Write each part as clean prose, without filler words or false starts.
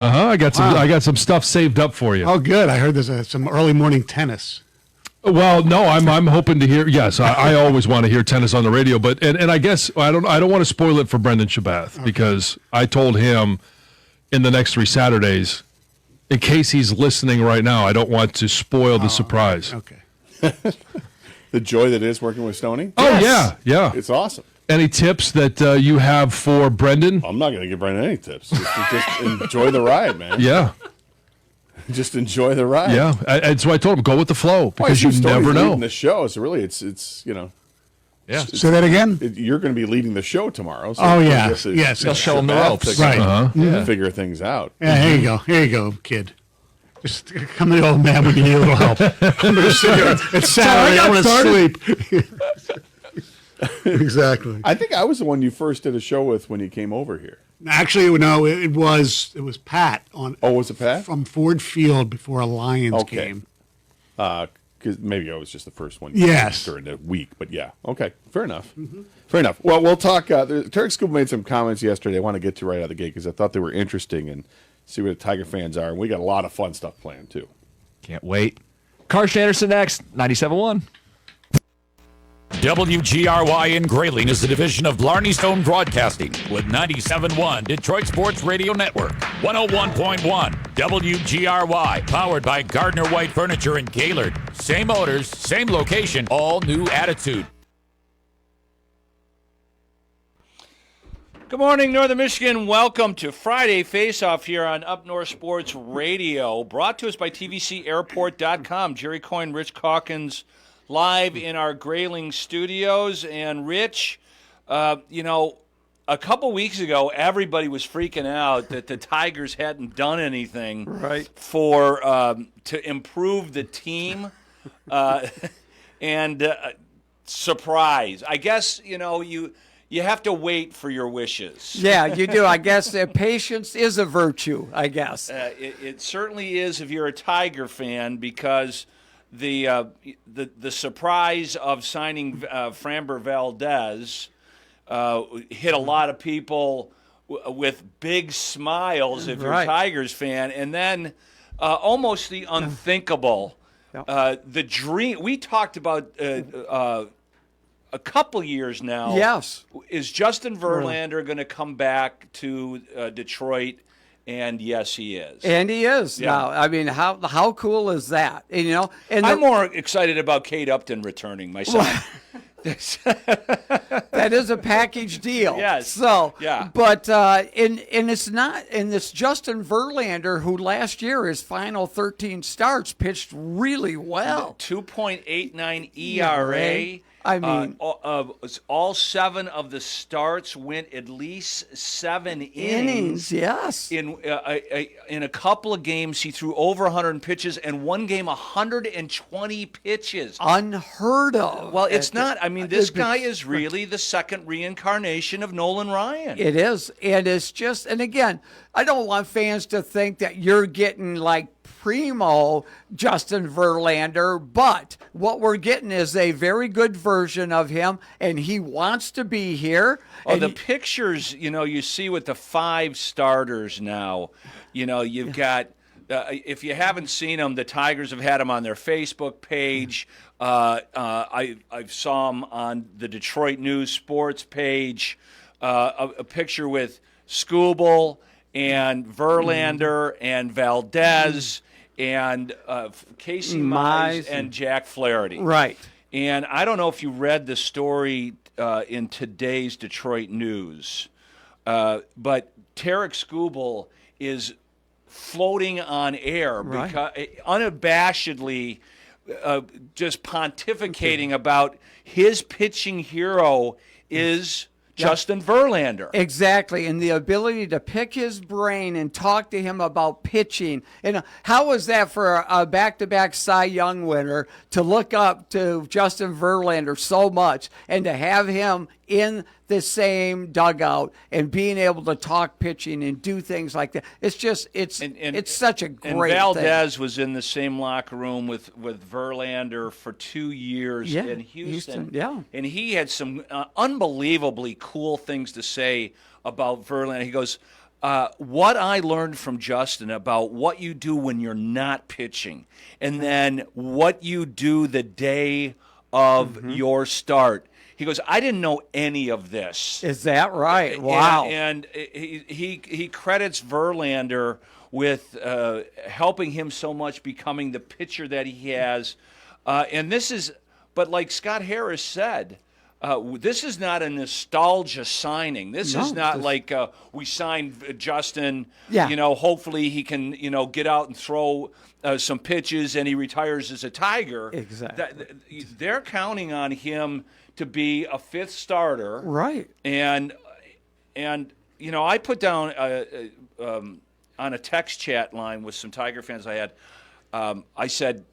I got some stuff saved up for you. Oh, good. I heard there's some early morning tennis. Well, no, I'm hoping to hear. Yes, I always want to hear tennis on the radio, but and I guess I don't want to spoil it for Brendan Shabath because I told him in the next 3 Saturdays, in case he's listening right now, I don't want to spoil the surprise. Okay. The joy that is working with Stoney. Oh yeah. It's awesome. Any tips that you have for Brendan? I'm not going to give Brendan any tips. Just enjoy the ride, man. Yeah. Just enjoy the ride. Yeah, and so I told him go with the flow because you never know. The show, so really, it's Yeah. Say that again? You're going to be leading the show tomorrow. So yes. They'll show them the ropes. Right. Figure things out. Yeah, here you go. Here you go, kid. Just come to the old man when you need a little help. I'm going to sit here. It's Saturday. I want to sleep. Exactly. I think I was the one you first did a show with when you came over here. Actually, no, it was Pat on. Oh, was it Pat? From Ford Field before a Lions game. Because maybe I was just the first one. Yes. During the week, but yeah. Okay, fair enough. Fair enough. Well, we'll talk. Tarek Scoop made some comments yesterday I want to get to right out of the gate because I thought they were interesting and see what the Tiger fans are. And we got a lot of fun stuff planned, too. Can't wait. Karsch Anderson next, 97.1. WGRY in Grayling is the division of Blarney Stone Broadcasting with 97.1 Detroit Sports Radio Network, 101.1 WGRY, powered by Gardner White Furniture in Gaylord. Same owners, same location, all new attitude. Good morning, Northern Michigan. Welcome to Friday Face-Off here on Up North Sports Radio, brought to us by TVCAirport.com. Jerry Coyne, Rich Calkins, live in our Grayling studios. And Rich, a couple weeks ago, everybody was freaking out that the Tigers hadn't done anything for to improve the team. And surprise. I guess, you have to wait for your wishes. Yeah, you do. I guess patience is a virtue, I guess. It certainly is if you're a Tiger fan because the surprise of signing Framber Valdez hit a lot of people with big smiles if you're a Tigers fan. And then almost the unthinkable, the dream. We talked about a couple years now. Yes. Is Justin Verlander going to come back to Detroit? And yes, he is. And he is now. I mean, how cool is that? And I'm more excited about Kate Upton returning myself. That is a package deal. Yes. So, yeah. But it's not. And this Justin Verlander, who last year his final 13 starts pitched really well. 2.89 ERA. I mean, all 7 of the starts went at least 7 innings. Yes. In a couple of games, he threw over 100 pitches, and one game 120 pitches. Unheard of. Well, it's not. I mean, this guy is really the second reincarnation of Nolan Ryan. It is, and it's just. And again, I don't want fans to think that you're getting like primo Justin Verlander, but what we're getting is a very good version of him, and he wants to be here. Oh, the pictures, you see with the 5 starters now, you've got, if you haven't seen them, the Tigers have had them on their Facebook page. I saw them on the Detroit News Sports page, a picture with Skubal and Verlander and Valdez and Casey Mize and Jack Flaherty. Right. And I don't know if you read the story in today's Detroit News, but Tarek Skubal is floating on air because unabashedly just pontificating about his pitching hero is Justin Verlander. Exactly, and the ability to pick his brain and talk to him about pitching. And how was that for a back-to-back Cy Young winner to look up to Justin Verlander so much and to have him in the same dugout and being able to talk pitching and do things like that? It's just it's such a great and Valdez thing. Was in the same locker room with Verlander for 2 years in Houston. And he had some unbelievably cool things to say about Verlander. He goes, what I learned from Justin about what you do when you're not pitching, and then what you do the day of your start. He goes, I didn't know any of this. Is that right? Wow. And he credits Verlander with helping him so much, becoming the pitcher that he has. And this is, but like Scott Harris said, this is not a nostalgia signing. This is not like we signed Justin. Yeah. Hopefully he can, get out and throw some pitches and he retires as a Tiger. Exactly. They're counting on him to be a fifth starter. Right. And I put down on a text chat line with some Tiger fans I had. I said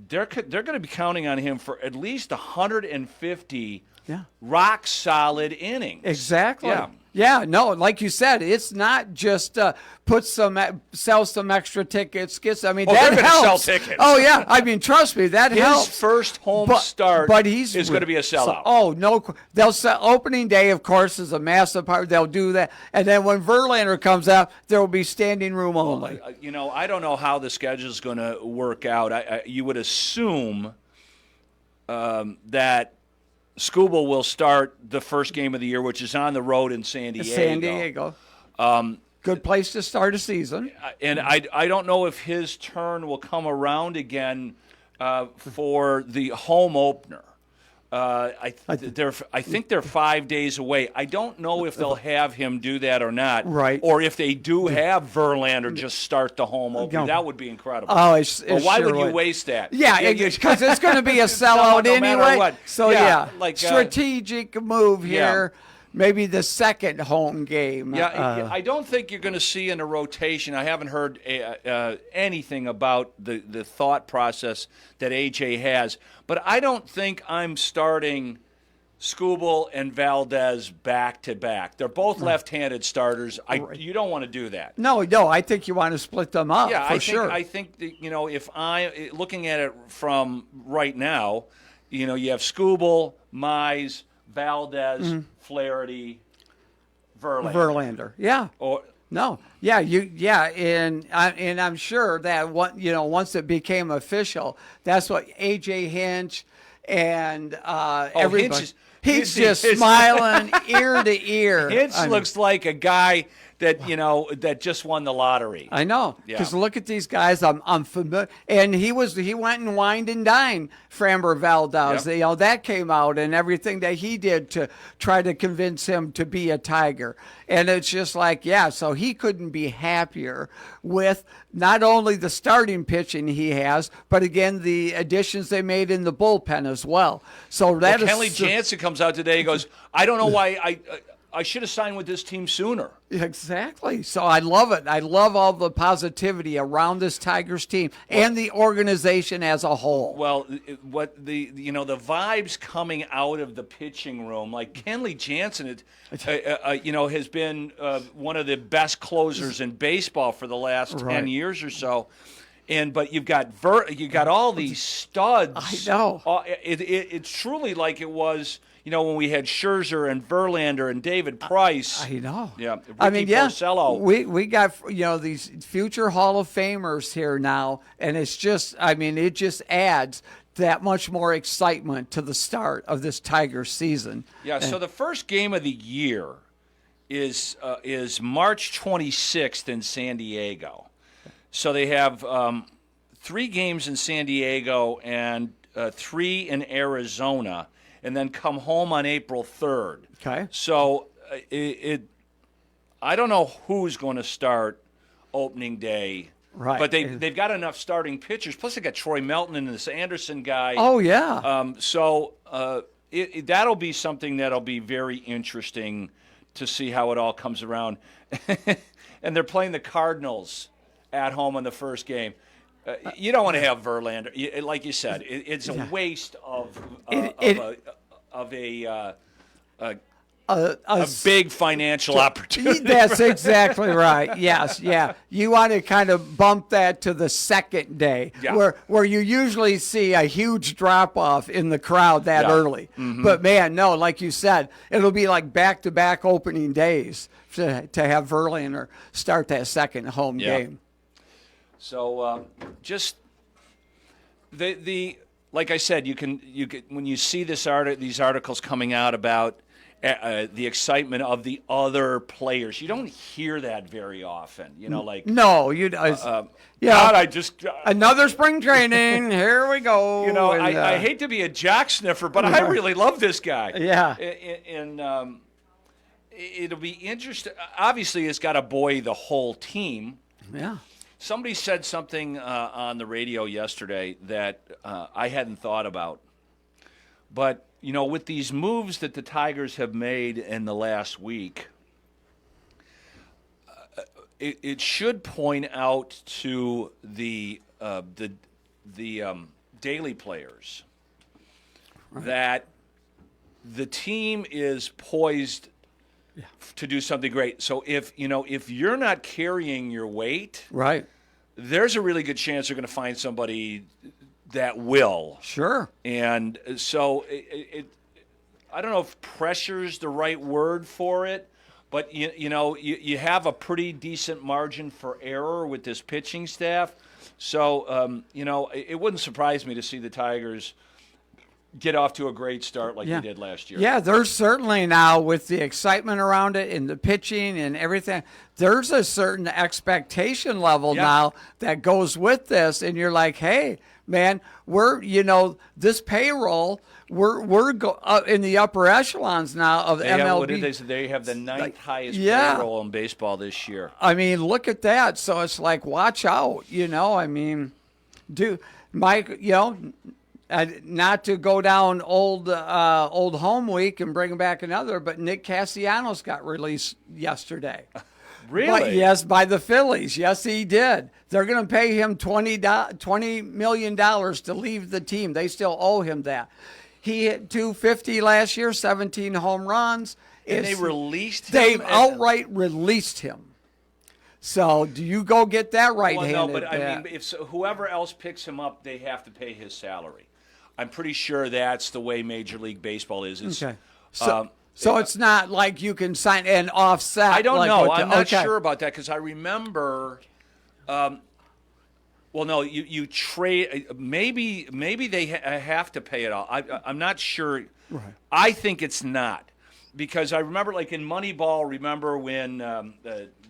they're going to be counting on him for at least 150 rock solid innings. Exactly. Yeah. Yeah, no, like you said, it's not just sell some extra tickets. I mean, that they're going to helps. sell tickets. Oh yeah, I mean, trust me, that helps. His first home start is going to be a sellout. No, they'll sell opening day. Of course, is a massive part. They'll do that, and then when Verlander comes out, there will be standing room only. I don't know how the schedule is going to work out. You would assume that Skubal will start the first game of the year, which is on the road in San Diego. Good place to start a season. And I don't know if his turn will come around again for the home opener. I think they're 5 days away. I don't know if they'll have him do that or not. Right. Or if they do have Verlander just start the home opener. That would be incredible. Oh, why would you waste that? Yeah, because it's going to be a sellout no matter anyway. what. So like strategic move here. Maybe the second home game. Yeah, I don't think you're going to see in a rotation. I haven't heard anything about the thought process that AJ has, but I don't think I'm starting Skubal and Valdez back to back. They're both left-handed starters. You don't want to do that. No, I think you want to split them up. Yeah, sure. I think that, if I looking at it from right now, you have Skubal, Mize, Valdez, Flaherty, Verlander. Yeah. And I'm sure that once it became official, that's what AJ Hinch and everybody. He's just smiling ear to ear. Hinch looks like a guy that that just won the lottery. I know, because look at these guys. I'm familiar, and he went and wined and dined Framber Valdez. Yep. That came out, and everything that he did to try to convince him to be a Tiger. And it's just like, so he couldn't be happier with not only the starting pitching he has, but again the additions they made in the bullpen as well. So that is Kenley Jansen comes out today and goes, I don't know why I should have signed with this team sooner. Exactly. So I love it. I love all the positivity around this Tigers team and the organization as a whole. Well, what the vibes coming out of the pitching room, like Kenley Jansen, has been one of the best closers in baseball for the last 10 years or so. But you've got all these studs. I know. It's truly like it was. When we had Scherzer and Verlander and David Price. I know. Yeah. Porcello. We got, these future Hall of Famers here now, and it's just, it just adds that much more excitement to the start of this Tigers season. Yeah, so the first game of the year is March 26th in San Diego. So they have 3 games in San Diego and 3 in Arizona, and then come home on April 3rd. Okay. So I don't know who's going to start opening day. Right. But they've got enough starting pitchers. Plus they got Troy Melton and this Anderson guy. Oh, yeah. So that'll be something that'll be very interesting to see how it all comes around. And they're playing the Cardinals at home in the first game. You don't want to have Verlander, like you said. It's a waste of a a big financial opportunity. That's exactly right. Yes, yeah. You want to kind of bump that to the second day, Yeah. where you usually see a huge drop off in the crowd that Yeah. early. But man, no, like you said, it'll be like back-to-back opening days to have Verlander start that second home Yeah. game. So just the like I said, you can when you see these articles coming out about the excitement of the other players, you don't hear that very often. You know, like No, God, yeah. I just Another spring training. Here we go. you know, And, I hate to be a jock sniffer, but I really love this guy. Yeah. And it'll be interesting. Obviously, it's got to buoy the whole team. Yeah. Somebody said something on the radio yesterday that I hadn't thought about. But, you know, with these moves that the Tigers have made in the last week, it should point out to the daily players that the team is poised to do something great. So if you're not carrying your weight, Right. there's a really good chance they're going to find somebody that will. Sure. And so I don't know if pressure's the right word for it, but you have a pretty decent margin for error with this pitching staff. So it wouldn't surprise me to see the Tigers get off to a great start like they did last year. Yeah, there's certainly now, with the excitement around it and the pitching and everything, there's a certain expectation level now that goes with this. And you're like, hey, man, we're, this payroll, we're in the upper echelons now of They MLB. have, what did they say? They have the ninth highest yeah. payroll in baseball this year. I mean, look at that. So it's like, watch out, I mean, Mike, not to go down old home week and bring back another, but Nick Castellanos got released yesterday. Really? But yes, by the Phillies. Yes, he did. They're going to pay him $20 million to leave the team. They still owe him that. He hit .250 last year, 17 home runs. And they released him? They outright released him. So do you go get that right-handed? Well, no, but I mean, if whoever else picks him up, they have to pay his salary. I'm pretty sure that's the way Major League Baseball is. Okay. So it's not like you can sign an offset. I don't like know. what I'm not sure about that because I remember. Well, no, you trade. Maybe they have to pay it all. I'm not sure. Right. I think it's not because I remember, like in Moneyball. Remember when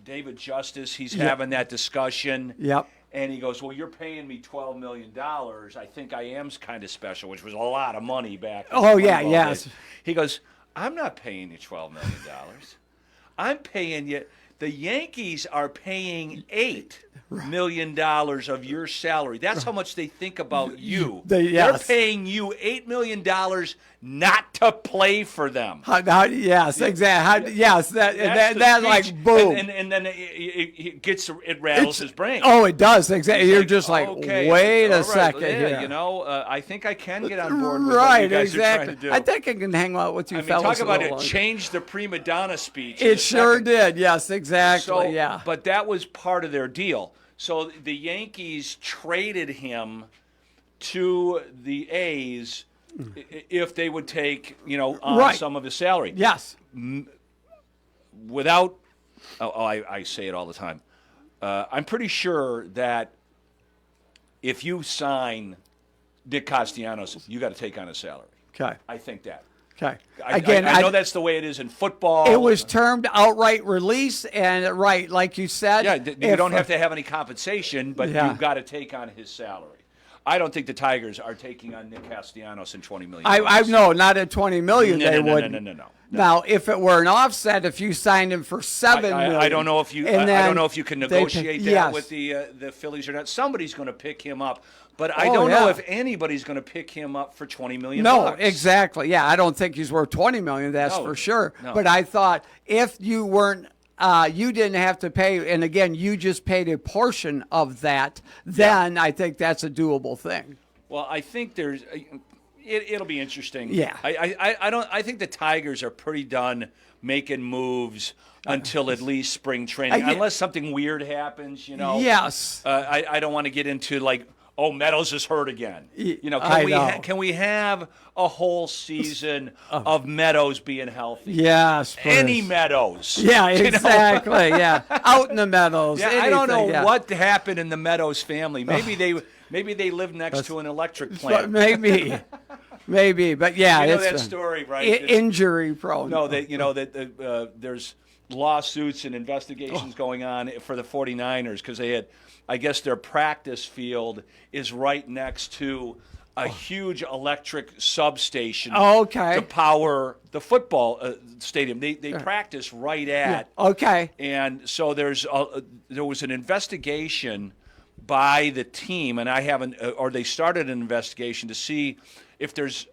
David Justice? He's having that discussion. Yep. And he goes, well, you're paying me $12 million. I think I am kind of special, which was a lot of money back. Oh, yeah, yes. Days. He goes, I'm not paying you $12 million. I'm paying you. The Yankees are paying $8 million of your salary. That's how much they think about you. They're paying you $8 million not to play for them. Yes, exactly. Yes, that like boom, and then it rattles his brain. Oh, it does exactly. He's You're like, just like, okay, wait a right, second yeah, here. I think I can get on board with what Right, you guys exactly. are trying to do. I think I can hang out with you I mean, fellas. talk about a it. little Change the prima donna speech. It sure did. Yes, exactly. So, yeah. But that was part of their deal. So the Yankees traded him to the A's if they would take, on some of his salary. Yes. Without, I say it all the time. I'm pretty sure that if you sign Nick Castellanos, you got to take on his salary. Okay. I think that. Okay. Again, I know that's the way it is in football. It was termed outright release, and like you said. Yeah, you don't have to have any compensation, but you've got to take on his salary. I don't think the Tigers are taking on Nick Castellanos in $20 million. I know, not at $20 million. They would. No. Now, if it were an offset, if you signed him for $7 million, I don't know if you. I don't know if you can negotiate that yes. with the Phillies or not. Somebody's going to pick him up, but I don't know if anybody's going to pick him up for $20 million. No, exactly. Yeah, I don't think he's worth $20 million. That's for sure. No. But I thought if you weren't. You didn't have to pay, and again, you just paid a portion of that. Then I think that's a doable thing. Well, I think there's, It'll be interesting. Yeah. I think the Tigers are pretty done making moves until at least spring training, unless something weird happens. Yes. I don't want to get into like, oh, Meadows is hurt again. Can we have a whole season of Meadows being healthy? Yes. Any Meadows. Yeah, exactly. Yeah, out in the meadows. Yeah, I don't know anything, what happened in the Meadows family. Maybe they live next to an electric plant. Maybe, but yeah, you know it's that story, right? Injury prone. No, that there's lawsuits and investigations going on for the 49ers because they had, I guess, their practice field is right next to a huge electric substation to power the football stadium. They practice right at. Yeah. Okay. And so there was an investigation by the team, and they started an investigation to see if there's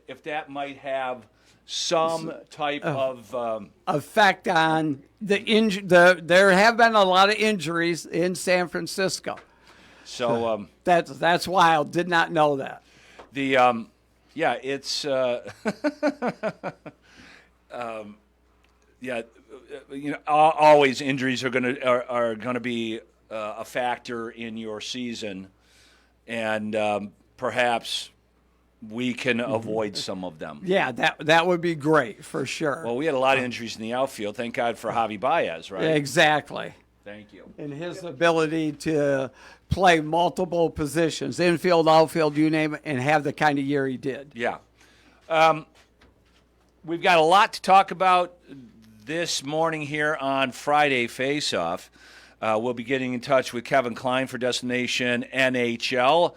if that might have some type of effect on the there have been a lot of injuries in San Francisco. So that's wild. Did not know that. It's always injuries are gonna be a factor in your season, and perhaps we can avoid some of them. Yeah, that would be great for sure. Well, we had a lot of injuries in the outfield. Thank God for Javi Baez, right? Exactly. Thank you. And his ability to play multiple positions, infield, outfield, you name it, and have the kind of year he did. Yeah. We've got a lot to talk about this morning here on Friday Face-Off. We'll be getting in touch with Kevin Klein for Destination NHL.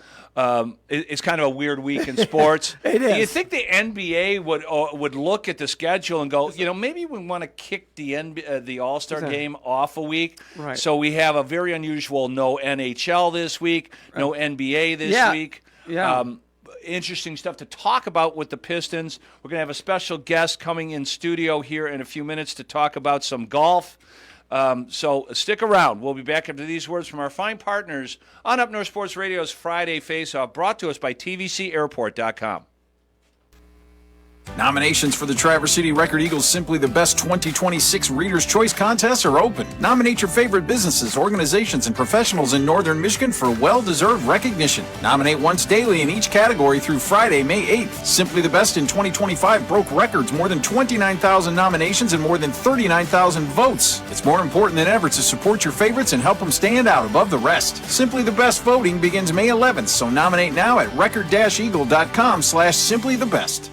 It's kind of a weird week in sports. It is. Do you think the NBA would look at the schedule and go, maybe we want to kick the All-Star game off a week? Right. So we have a very unusual no NHL this week, no NBA this week. Yeah. Interesting stuff to talk about with the Pistons. We're going to have a special guest coming in studio here in a few minutes to talk about some golf. So stick around. We'll be back after these words from our fine partners on Up North Sports Radio's Friday Face-Off, brought to us by TVCAirport.com. Nominations for the Traverse City Record Eagles Simply the Best 2026 Reader's Choice Contests are open. Nominate your favorite businesses, organizations, and professionals in Northern Michigan for well-deserved recognition. Nominate once daily in each category through Friday, May 8th. Simply the Best in 2025 broke records, more than 29,000 nominations and more than 39,000 votes. It's more important than ever to support your favorites and help them stand out above the rest. Simply the Best voting begins May 11th, so nominate now at record-eagle.com/simplythebest.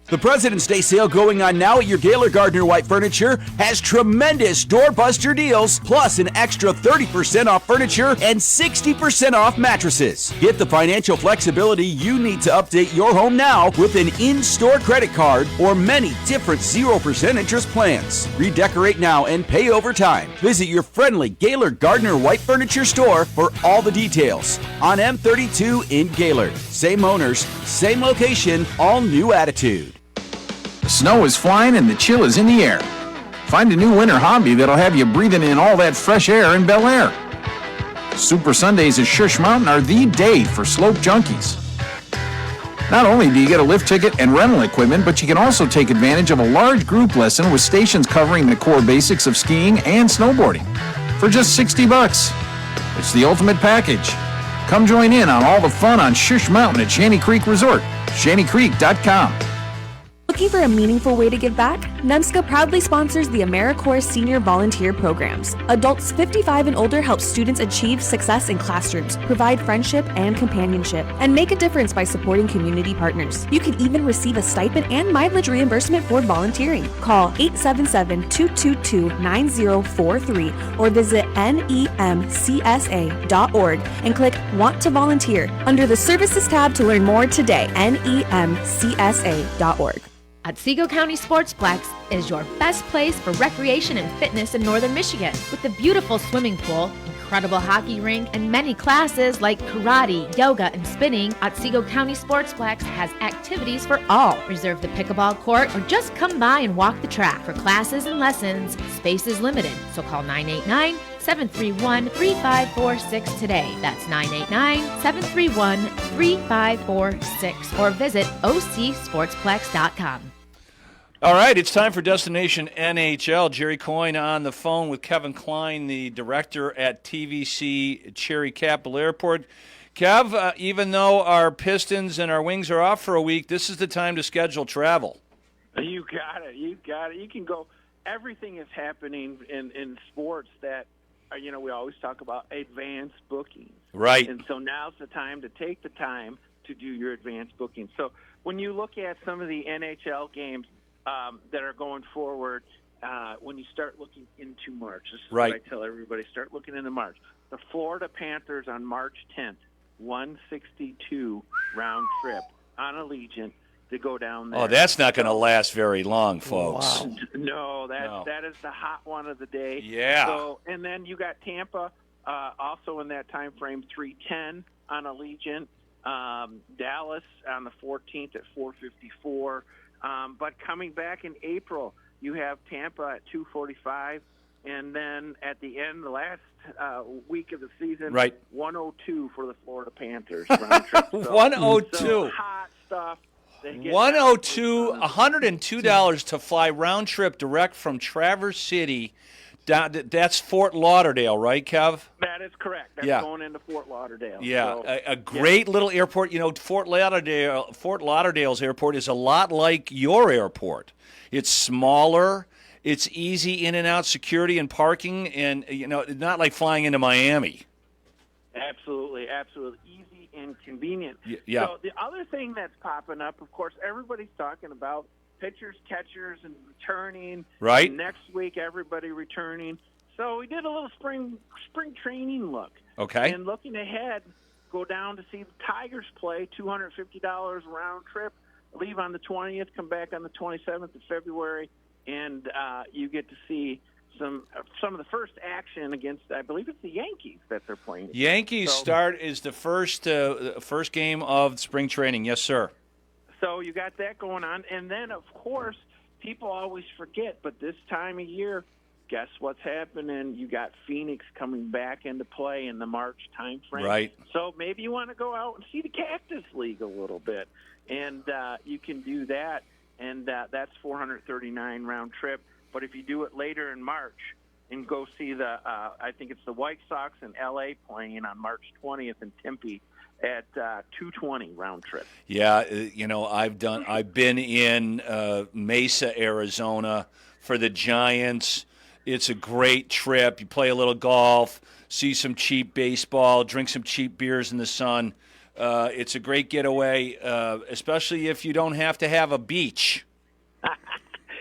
The President's Day sale going on now at your Gaylor Gardner White Furniture has tremendous doorbuster deals, plus an extra 30% off furniture and 60% off mattresses. Get the financial flexibility you need to update your home now with an in-store credit card or many different 0% interest plans. Redecorate now and pay over time. Visit your friendly Gaylor Gardner White Furniture store for all the details. On M32 in Gaylord. Same owners, same location, all new attitude. The snow is flying and the chill is in the air. Find a new winter hobby that'll have you breathing in all that fresh air in Bel Air. Super Sundays at Shush Mountain are the day for slope junkies. Not only do you get a lift ticket and rental equipment, but you can also take advantage of a large group lesson with stations covering the core basics of skiing and snowboarding for just $60. It's the ultimate package. Come join in on all the fun on Shush Mountain at Shanty Creek Resort, shantycreek.com. Looking for a meaningful way to give back? NEMSCA proudly sponsors the AmeriCorps Senior Volunteer Programs. Adults 55 and older help students achieve success in classrooms, provide friendship and companionship, and make a difference by supporting community partners. You can even receive a stipend and mileage reimbursement for volunteering. Call 877-222-9043 or visit nemcsa.org and click Want to Volunteer under the Services tab to learn more today. nemcsa.org. Otsego County Sportsplex is your best place for recreation and fitness in northern Michigan. With a beautiful swimming pool, incredible hockey rink, and many classes like karate, yoga, and spinning, Otsego County Sportsplex has activities for all. Reserve the pickleball court or just come by and walk the track. For classes and lessons, space is limited, so call 989-731-3546 today. That's 989-731-3546 or visit ocsportsplex.com. All right, it's time for Destination NHL. Jerry Coyne on the phone with Kevin Klein, the director at TVC Cherry Capital Airport. Kev, even though our Pistons and our Wings are off for a week, this is the time to schedule travel. You got it. You can go. Everything is happening in sports that, we always talk about advanced bookings. Right. And so now's the time to take the time to do your advanced booking. So when you look at some of the NHL games that are going forward, when you start looking into March, this is right. what I tell everybody, start looking into March. The Florida Panthers on March 10th, 162 round trip on Allegiant to go down there. Oh, that's not going to last very long, folks. Wow. No, that is the hot one of the day. Yeah. So, and then you got Tampa also in that time frame, 3:10 on Allegiant. Dallas on the 14th at 4:54. But coming back in April, you have Tampa at 2:45, and then at the end, the last week of the season, right. 102 for the Florida Panthers. Round trip. So, 102. So hot stuff. 102, $102 to fly round trip direct from Traverse City down. That's Fort Lauderdale, right, Kev? That is correct. That's going into Fort Lauderdale. Yeah, so, a great little airport. Fort Lauderdale's airport is a lot like your airport. It's smaller. It's easy in and out security and parking, and not like flying into Miami. Absolutely, easy and convenient. Yeah. So the other thing that's popping up, of course, everybody's talking about pitchers, catchers, and returning. Right. And next week, everybody returning. So we did a little spring training look. Okay. And looking ahead, go down to see the Tigers play, $250 round trip. Leave on the 20th, come back on the 27th of February, and you get to see some of the first action against, I believe it's the Yankees that they're playing. Yankees start is the first game of spring training. Yes, sir. So you got that going on. And then, of course, people always forget, but this time of year, guess what's happening? You got Phoenix coming back into play in the March time frame. Right. So maybe you want to go out and see the Cactus League a little bit. And you can do that. And that's $439 round trip. But if you do it later in March and go see I think it's the White Sox in L.A. playing on March 20th in Tempe at $220 round trip. Yeah, I've been in Mesa, Arizona for the Giants. It's a great trip. You play a little golf, see some cheap baseball, drink some cheap beers in the sun. It's a great getaway, especially if you don't have to have a beach.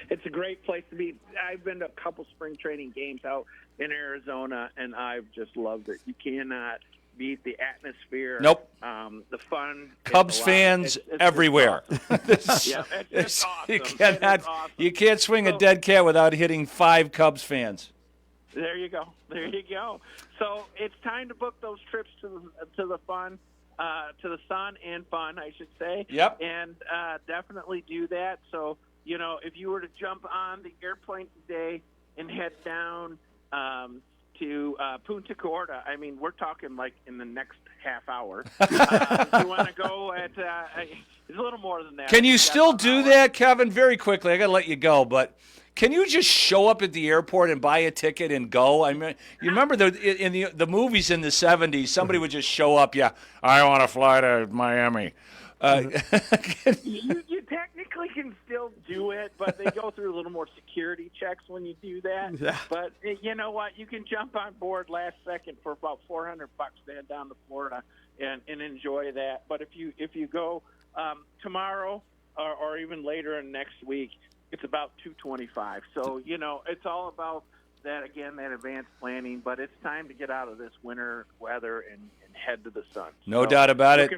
It's a great place to be. I've been to a couple spring training games out in Arizona, and I've just loved it. You cannot beat the atmosphere. Nope. The fun. Cubs fans it's everywhere. Awesome. It's awesome. You can't swing a dead cat without hitting 5 Cubs fans. There you go. So it's time to book those trips to the fun. To the sun and fun, I should say. Yep. And definitely do that. So, if you were to jump on the airplane today and head down to Punta Gorda, I mean, we're talking like in the next half hour. If you want to go it's a little more than that. Can you still do that, Kevin? Very quickly, I got to let you go, but can you just show up at the airport and buy a ticket and go? I mean, you remember in the movies in the 70s, somebody would just show up, I want to fly to Miami. You technically can still do it, but they go through a little more security checks when you do that. Yeah. But you know what? You can jump on board last second for about $400 to head down to Florida and enjoy that. But if you go tomorrow or even later in next week, it's about $225. So, it's all about that, again, that advanced planning. But it's time to get out of this winter weather and head to the sun. No doubt about it.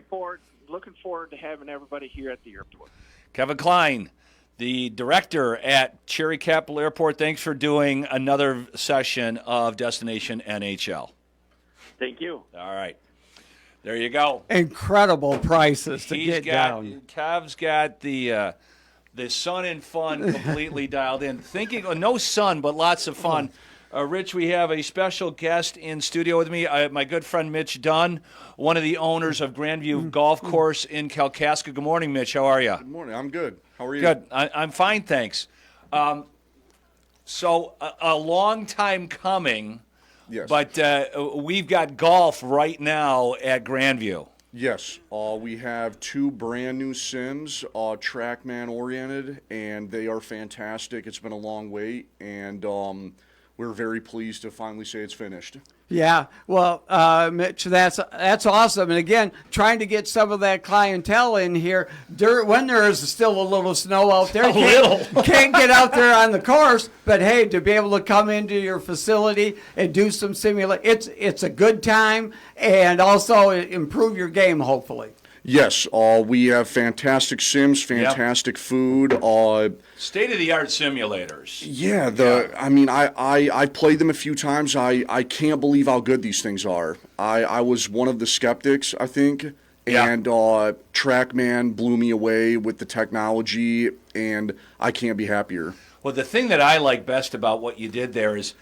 Looking forward to having everybody here at the airport. Kevin Klein, the director at Cherry Capital Airport, thanks for doing another session of Destination NHL. Thank you. All right. There you go. Incredible prices to He's get got, down. Kev's got the sun and fun completely dialed in. Thinking, no sun, but lots of fun. Rich, we have a special guest in studio with me, my good friend Mitch Dunn, one of the owners of Grandview Golf Course in Kalkaska. Good morning, Mitch. How are you? Good morning. I'm good. How are you? Good. I'm fine, thanks. So a long time coming. Yes. But we've got golf right now at Grandview. Yes. We have 2 brand new sims, TrackMan oriented, and they are fantastic. It's been a long wait, and we're very pleased to finally say it's finished. Yeah, well, Mitch, that's awesome. And again, trying to get some of that clientele in here when there is still a little snow out there. Can't get out there on the course, but hey, to be able to come into your facility and do some simulation, it's a good time, and also improve your game, hopefully. Yes, we have fantastic sims, fantastic food. State-of-the-art simulators. Yeah, I mean, I played them a few times. I can't believe how good these things are. I was one of the skeptics, I think, and TrackMan blew me away with the technology, and I can't be happier. Well, the thing that I like best about what you did there is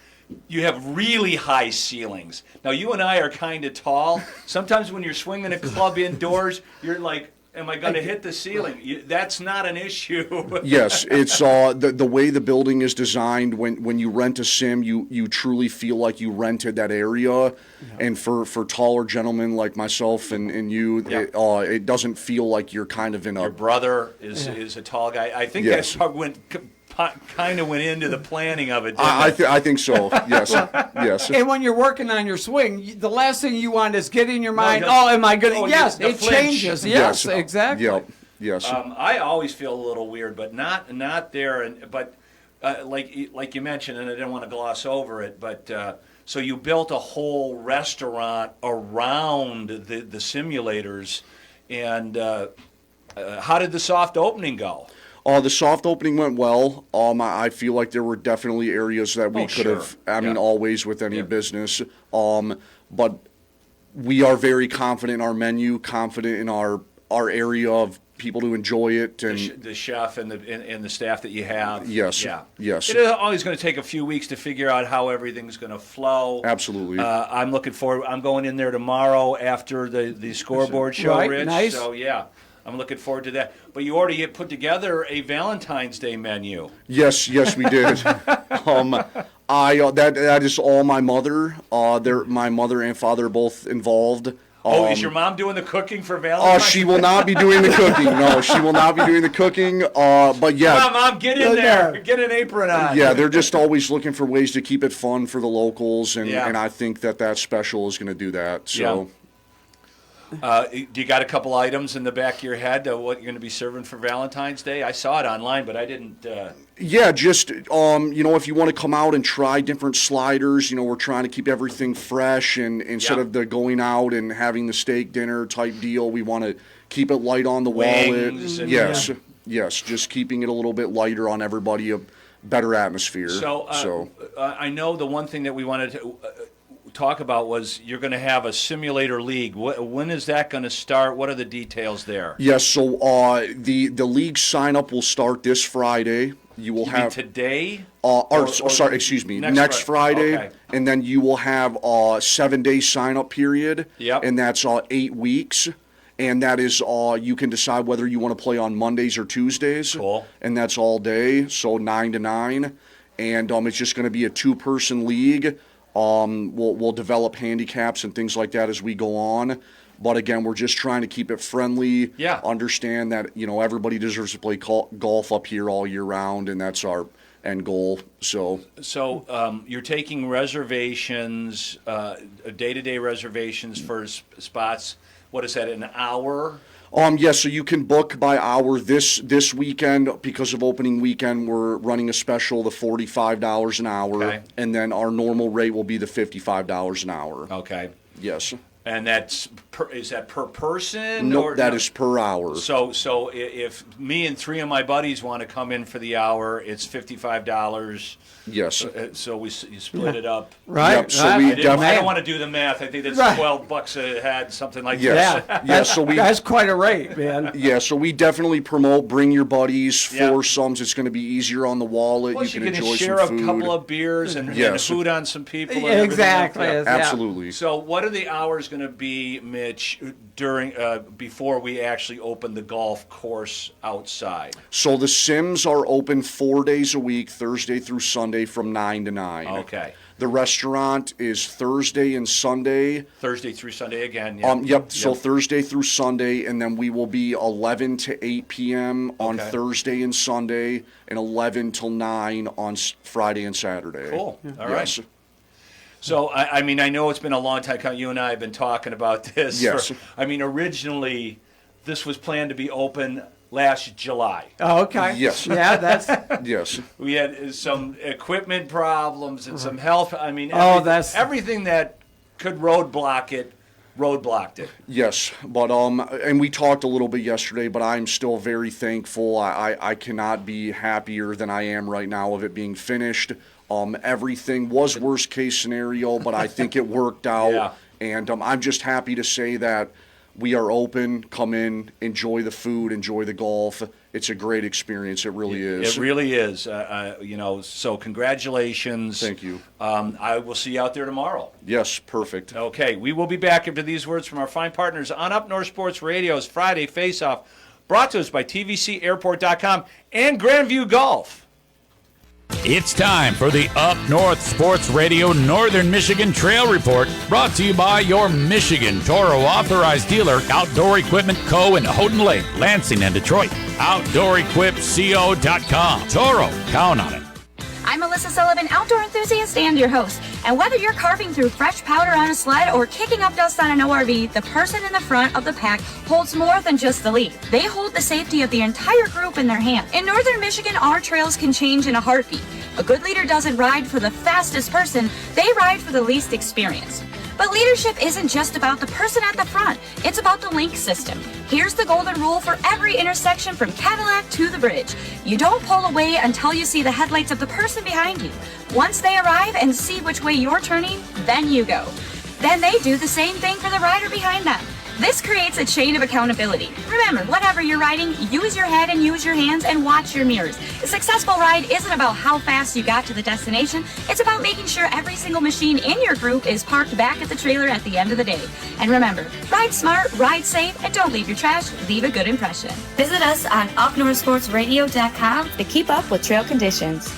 you have really high ceilings. Now, you and I are kind of tall. Sometimes when you're swinging a club indoors, you're like, am I going to hit the ceiling? That's not an issue. Yes, it's the way the building is designed. When you rent a sim, you truly feel like you rented that area. And for taller gentlemen like myself and you, it doesn't feel like you're kind of in a... Your brother is a tall guy. I think Yes. that kind of went into the planning of it. I think so. Yes, yes. And when you're working on your swing, the last thing you want is get in your mind, am I going to? Yes, the it flinch. changes. Yes, exactly. Yep. Yes. I always feel a little weird, but not there. But like you mentioned, and I didn't want to gloss over it, but so you built a whole restaurant around the simulators, and how did the soft opening go? The soft opening went well. I feel like there were definitely areas that we could have. I mean, always with any business. But we are very confident in our menu, confident in our area of people to enjoy it, and the chef and the staff that you have. Yes. Yeah. Yes. It is always going to take a few weeks to figure out how everything's going to flow. Absolutely. I'm looking forward. I'm going in there tomorrow after the scoreboard show, Right, Rich. nice. So yeah. I'm looking forward to that. But you already put together a Valentine's Day menu. Yes, we did. That is all my mother. My mother and father are both involved. Is your mom doing the cooking for Valentine's? She will not be doing the cooking. No, she will not be doing the cooking. But yeah. Come on, Mom, get in there. Get an apron on. Yeah, they're just always looking for ways to keep it fun for the locals, and Yeah. and I think that special is going to do that. So. Do you got a couple items in the back of your head of what you're going to be serving for Valentine's Day? I saw it online, but I didn't. Yeah, just if you want to come out and try different sliders, we're trying to keep everything fresh, and instead of the going out and having the steak dinner type deal, we want to keep it light on the wallet. Yes, just keeping it a little bit lighter on everybody, a better atmosphere. So I know the one thing that we wanted to talk about was you're going to have a simulator league. When is that going to start? What are the details there? Yes, so the league sign up will start this Friday. You will have today. Excuse me, next Friday, okay. And then you will have a 7-day sign up period. Yep. And that's 8 weeks. And that is you can decide whether you want to play on Mondays or Tuesdays. Cool. And that's all day, so 9 to 9. And it's just going to be a 2-person league. We'll develop handicaps and things like that as we go on. But again, we're just trying to keep it friendly. Yeah. Understand that, everybody deserves to play golf up here all year round, and that's our end goal. So you're taking reservations, day-to-day reservations for spots. What is that, an hour? Yes, so you can book by hour. This weekend, because of opening weekend, we're running a special, the $45 an hour. Okay. And then our normal rate will be the $55 an hour. Okay. Yes. And is that per person? No, or that is per hour. So if me and 3 of my buddies want to come in for the hour, it's $55. Yes. So you split it up. Right. Yep, so right. we I don't want to do the math. I think that's $12 a head, something like Yes. that. Yeah, so that's quite a rate, man. Yeah, so we definitely promote bring your buddies, Yeah. foursomes. It's going to be easier on the wallet. Plus, you you can can enjoy share some a food. couple of beers and food on some people. And Exactly. everything else. Yeah. Absolutely. So, what are the hours going to be, Mitch, during before we actually open the golf course outside? So the Sims are open 4 days a week, Thursday through Sunday from 9 to 9. Okay. The restaurant is Thursday and Sunday. Thursday through Sunday again. Yep. So Thursday through Sunday, and then we will be 11 to 8 p.m. on Thursday and Sunday, and 11 till 9 on Friday and Saturday. Cool. All yes. right. So, I mean, I know it's been a long time. You and I have been talking about this. Yes. Originally, this was planned to be open last July. Oh, okay. Yes. Yeah, that's. Yes. We had some equipment problems and some health. I mean, everything that could roadblock it, roadblocked it. Yes, but and we talked a little bit yesterday, but I'm still very thankful. I cannot be happier than I am right now of it being finished. Everything was worst case scenario, but I think it worked out. Yeah. And I'm just happy to say that we are open. Come in, enjoy the food, enjoy the golf. It's a great experience. It really is. It really is. So congratulations. Thank you. I will see you out there tomorrow. Yes, perfect. Okay, we will be back after these words from our fine partners on Up North Sports Radio's Friday Face-Off, brought to us by TVCAirport.com and Grandview Golf. It's time for the Up North Sports Radio Northern Michigan Trail Report, brought to you by your Michigan Toro authorized dealer, Outdoor Equipment Co. in Houghton Lake, Lansing, and Detroit. OutdoorEquipCO.com. Toro, count on it. I'm Melissa Sullivan, outdoor enthusiast and your host. And whether you're carving through fresh powder on a sled or kicking up dust on an ORV, the person in the front of the pack holds more than just the lead. They hold the safety of the entire group in their hand. In northern Michigan, our trails can change in a heartbeat. A good leader doesn't ride for the fastest person, they ride for the least experienced. But leadership isn't just about the person at the front, it's about the link system. Here's the golden rule for every intersection from Cadillac to the bridge. You don't pull away until you see the headlights of the person behind you. Once they arrive and see which way you're turning, then you go. Then they do the same thing for the rider behind them. This creates a chain of accountability. Remember, whenever you're riding, use your head and use your hands and watch your mirrors. A successful ride isn't about how fast you got to the destination. It's about making sure every single machine in your group is parked back at the trailer at the end of the day. And remember, ride smart, ride safe, and don't leave your trash. Leave a good impression. Visit us on UpNorthSportsRadio.com to keep up with trail conditions.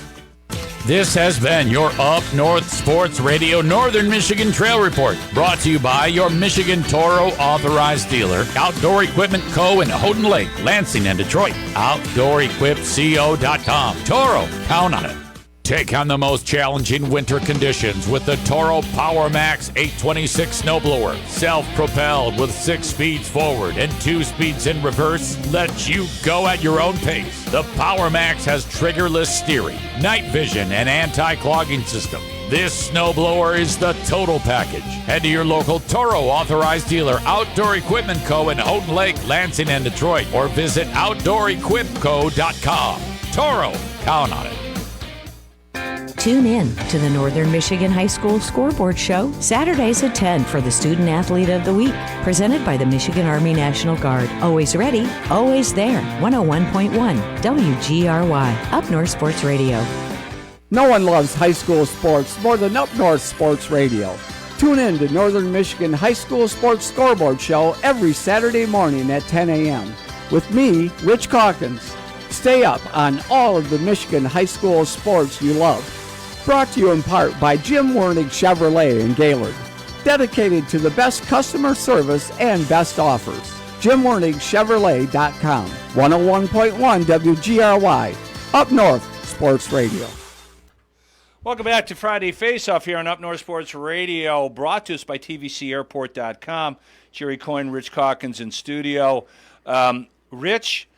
This has been your Up North Sports Radio Northern Michigan Trail Report, brought to you by your Michigan Toro authorized dealer, Outdoor Equipment Co. in Houghton Lake, Lansing, and Detroit. OutdoorEquipCO.com. Toro, count on it. Take on the most challenging winter conditions with the Toro Power Max 826 snowblower. Self-propelled with 6 speeds forward and 2 speeds in reverse, lets you go at your own pace. The Power Max has triggerless steering, night vision, and anti-clogging system. This snowblower is the total package. Head to your local Toro authorized dealer, Outdoor Equipment Co. in Houghton Lake, Lansing, and Detroit, or visit OutdoorEquipCo.com. Toro, count on it. Tune in to the Northern Michigan High School Scoreboard Show, Saturdays at 10 for the Student Athlete of the Week, presented by the Michigan Army National Guard. Always ready, always there. 101.1 WGRY, Up North Sports Radio. No one loves high school sports more than Up North Sports Radio. Tune in to Northern Michigan High School Sports Scoreboard Show every Saturday morning at 10 a.m. with me, Rich Calkins. Stay up on all of the Michigan high school sports you love. Brought to you in part by Jim Wernig Chevrolet in Gaylord. Dedicated to the best customer service and best offers. JimWernigChevrolet.com. 101.1 WGRY. Up North Sports Radio. Welcome back to Friday Face-Off here on Up North Sports Radio, brought to us by TVCAirport.com. Jerry Coyne, Rich Calkins in studio. Rich,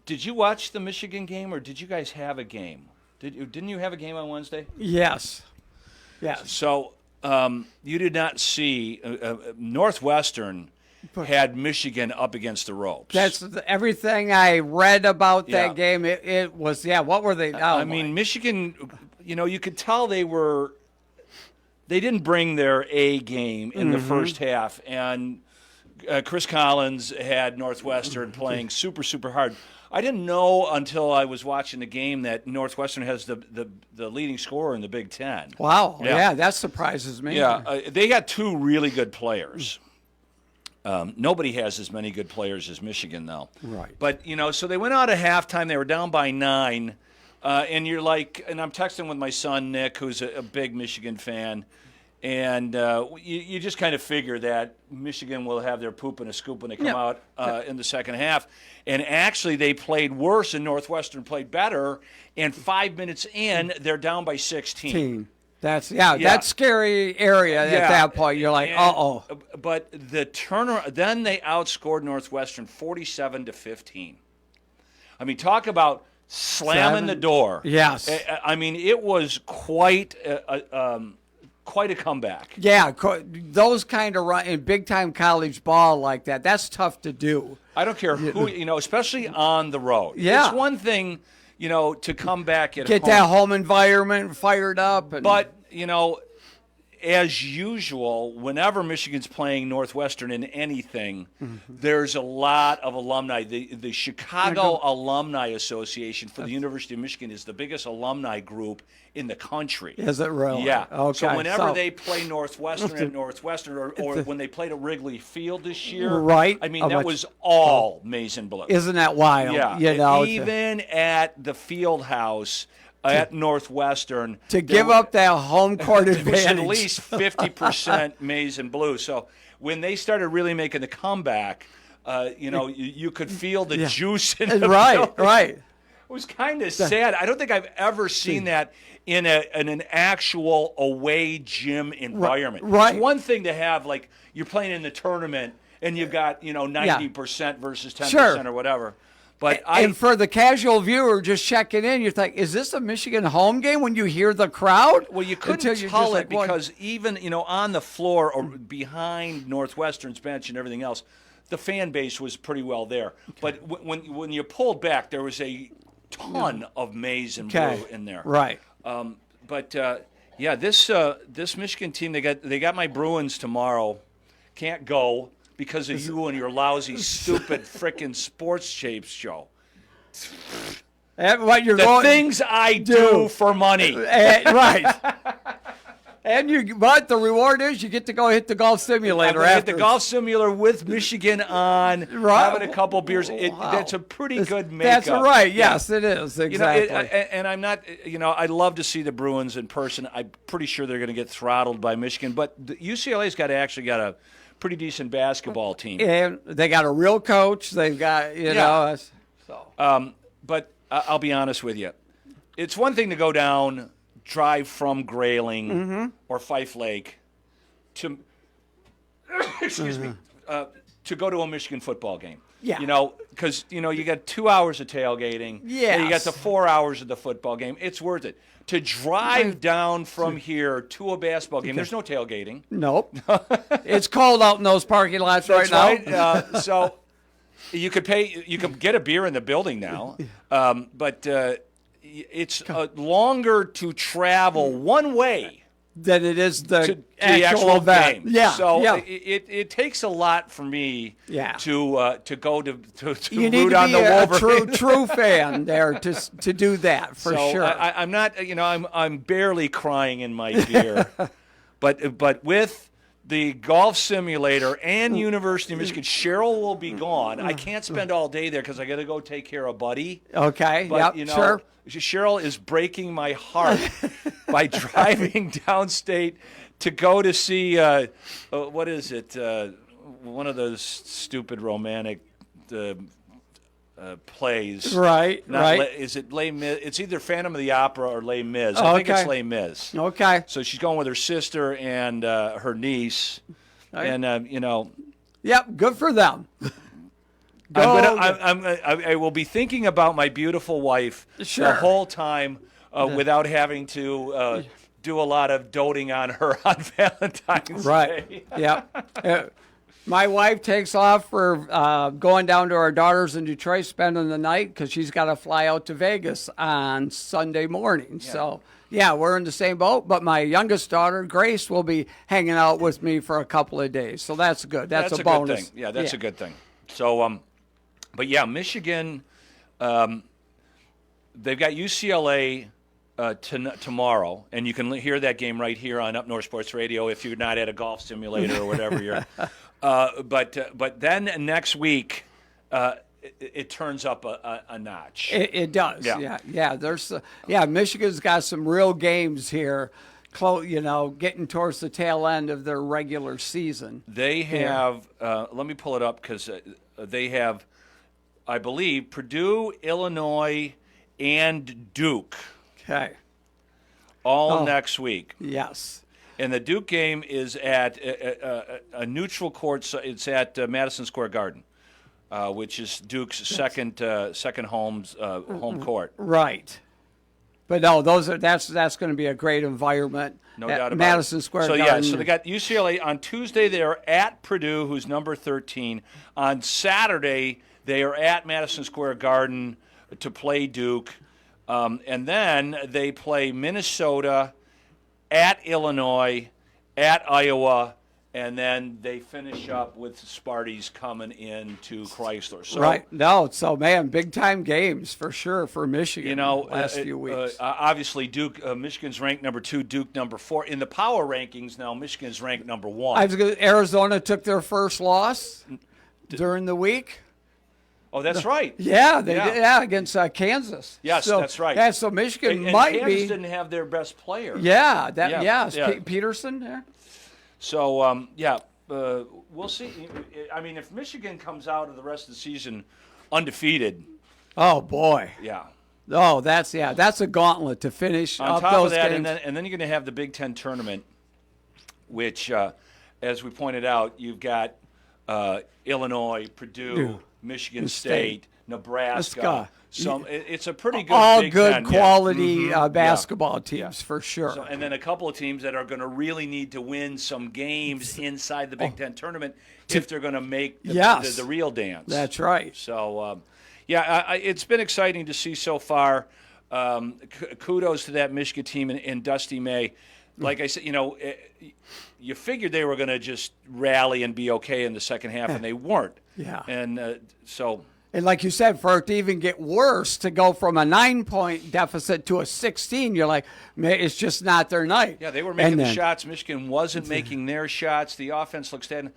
did you watch the Michigan game, or did you guys have a game? Didn't you have a game on Wednesday? Yes. Yes. So you did not see Northwestern had Michigan up against the ropes. That's everything I read about Yeah. that game. It was, what were they? I mean, Michigan, you could tell they didn't bring their A game in the first half, and Chris Collins had Northwestern playing super, super hard. I didn't know until I was watching the game that Northwestern has the leading scorer in the Big Ten. Wow. Yeah, that surprises me. Yeah, they got two really good players. Nobody has as many good players as Michigan, though. Right. But, so they went out at halftime. They were down by 9. And you're like, and I'm texting with my son, Nick, who's a big Michigan fan. And you just kind of figure that Michigan will have their poop and a scoop when they come out in the second half. And actually, they played worse, and Northwestern played better. And 5 minutes in, they're down by 16. That's that's scary area at that point. You're like, uh-oh. But the turnaround, then they outscored Northwestern 47-15. I mean, talk about slamming the door. Yes. I mean, it was quite a comeback. Yeah, those kind of run in big-time college ball like that, that's tough to do. I don't care who, especially on the road. Yeah. It's one thing, to come back at Get home. that home environment fired up. But, as usual, whenever Michigan's playing Northwestern in anything, there's a lot of alumni. The Chicago Alumni Association for the University of Michigan is the biggest alumni group in the country. Is it really? Yeah. Okay. So whenever they play Northwestern at Northwestern, or when they played at Wrigley Field this year, right? I mean, that was all maize and blue. Isn't that wild? Yeah. Even at the field house at Northwestern, to give up that home court there was advantage. at least 50% maize and blue. So when they started really making the comeback, you could feel the juice in the building. Right. It was kind of sad. I don't think I've ever seen that in an actual away gym environment. Right. It's one thing to have, like, you're playing in the tournament and you've got 90% versus 10% or whatever. But and for the casual viewer just checking in, you're like, is this a Michigan home game when you hear the crowd? Well, you couldn't tell it because even, on the floor or behind Northwestern's bench and everything else, the fan base was pretty well there. But when you pulled back, there was a ton of maize and blue in there. Right. This Michigan team, they got my Bruins tomorrow. Can't go because of you and your lousy, stupid, frickin' sports shapes show. And what you're things I do for money. Right. But the reward is you get to go hit the golf simulator hit after. the golf simulator with Michigan on, having a couple beers. That's a pretty good makeup. That's right. Yes, it is. Exactly. And I'm not, I'd love to see the Bruins in person. I'm pretty sure they're going to get throttled by Michigan. But UCLA's got a pretty decent basketball team. And they got a real coach. They've got, But I'll be honest with you. It's one thing to drive from Grayling or Fife Lake to to go to a Michigan football game. Yeah. Because you got 2 hours of tailgating. Yes. You got the 4 hours of the football game. It's worth it. To drive down from here to a basketball game, there's no tailgating. Nope. It's cold out in those parking lots That's right now. So you could get a beer in the building now, but it's longer to travel one way than it is to the actual event. game. Yeah. So it takes a lot for me to go to you root need to on be the a Wolverine. true fan there to do that for sure. I'm not. I'm barely crying in my beer, but with the golf simulator and University of Michigan, Cheryl will be gone. I can't spend all day there because I got to go take care of Buddy. Okay. But, sure. Cheryl is breaking my heart by driving downstate to go to see, what is it? One of those stupid romantic plays. Right. Is it Les Mis? It's either Phantom of the Opera or Les Mis. I think it's Les Mis. Okay. So she's going with her sister and her niece. And, Yep, good for them. I will be thinking about my beautiful wife the whole time without having to do a lot of doting on her on Valentine's Day. Yeah. My wife takes off for going down to our daughters in Detroit, spending the night because she's got to fly out to Vegas on Sunday morning. Yeah. So, yeah, we're in the same boat. But my youngest daughter, Grace, will be hanging out with me for a couple of days. So that's good. That's a bonus. Good thing. Yeah, that's a good thing. So, but yeah, Michigan, they've got UCLA tomorrow, and you can hear that game right here on Up North Sports Radio if you're not at a golf simulator or whatever you're. But then next week, it turns up a notch. It does. Yeah. There's Michigan's got some real games here. Getting towards the tail end of their regular season. They have. Let me pull it up because they have, I believe, Purdue, Illinois, and Duke. Okay. All next week. Yes. And the Duke game is at a neutral court. It's at Madison Square Garden, which is Duke's second home court. Right. But no, that's going to be a great environment. No doubt about Madison it. Square Garden. Garden. So they got UCLA on Tuesday. They are at Purdue, who's number 13. On Saturday, they are at Madison Square Garden to play Duke, and then they play Minnesota, at Illinois, at Iowa, and then they finish up with Sparty's coming into Chrysler. So, right. No, so, man, big-time games for sure for Michigan last few weeks. Obviously, Duke, Michigan's ranked number 2, Duke number 4. In the power rankings now, Michigan's ranked number 1. Arizona took their first loss during the week. Oh, that's right. Yeah, they did, against Kansas. Yes, that's right. Yeah, so Michigan and might Kansas be. didn't have their best player. Yeah, Peterson there. So, we'll see. I mean, if Michigan comes out of the rest of the season undefeated. Oh, boy. Yeah. Oh, that's a gauntlet to finish on up top those of that, games. and then you're going to have the Big Ten tournament, which, as we pointed out, you've got Illinois, Purdue, Michigan State, Nebraska. It's a pretty good all Big good Ten, quality basketball teams for sure. So, and then a couple of teams that are going to really need to win some games inside the Big Ten tournament if they're going to make the real dance. That's right. So, it's been exciting to see so far. Kudos to that Michigan team and Dusty May. Like I said, you figured they were going to just rally and be okay in the second half, and they weren't. Yeah. And so. And like you said, for it to even get worse, to go from a 9-point deficit to a 16, you're like, man, it's just not their night. Yeah, they were making the shots. Michigan wasn't making their shots. The offense looks dead.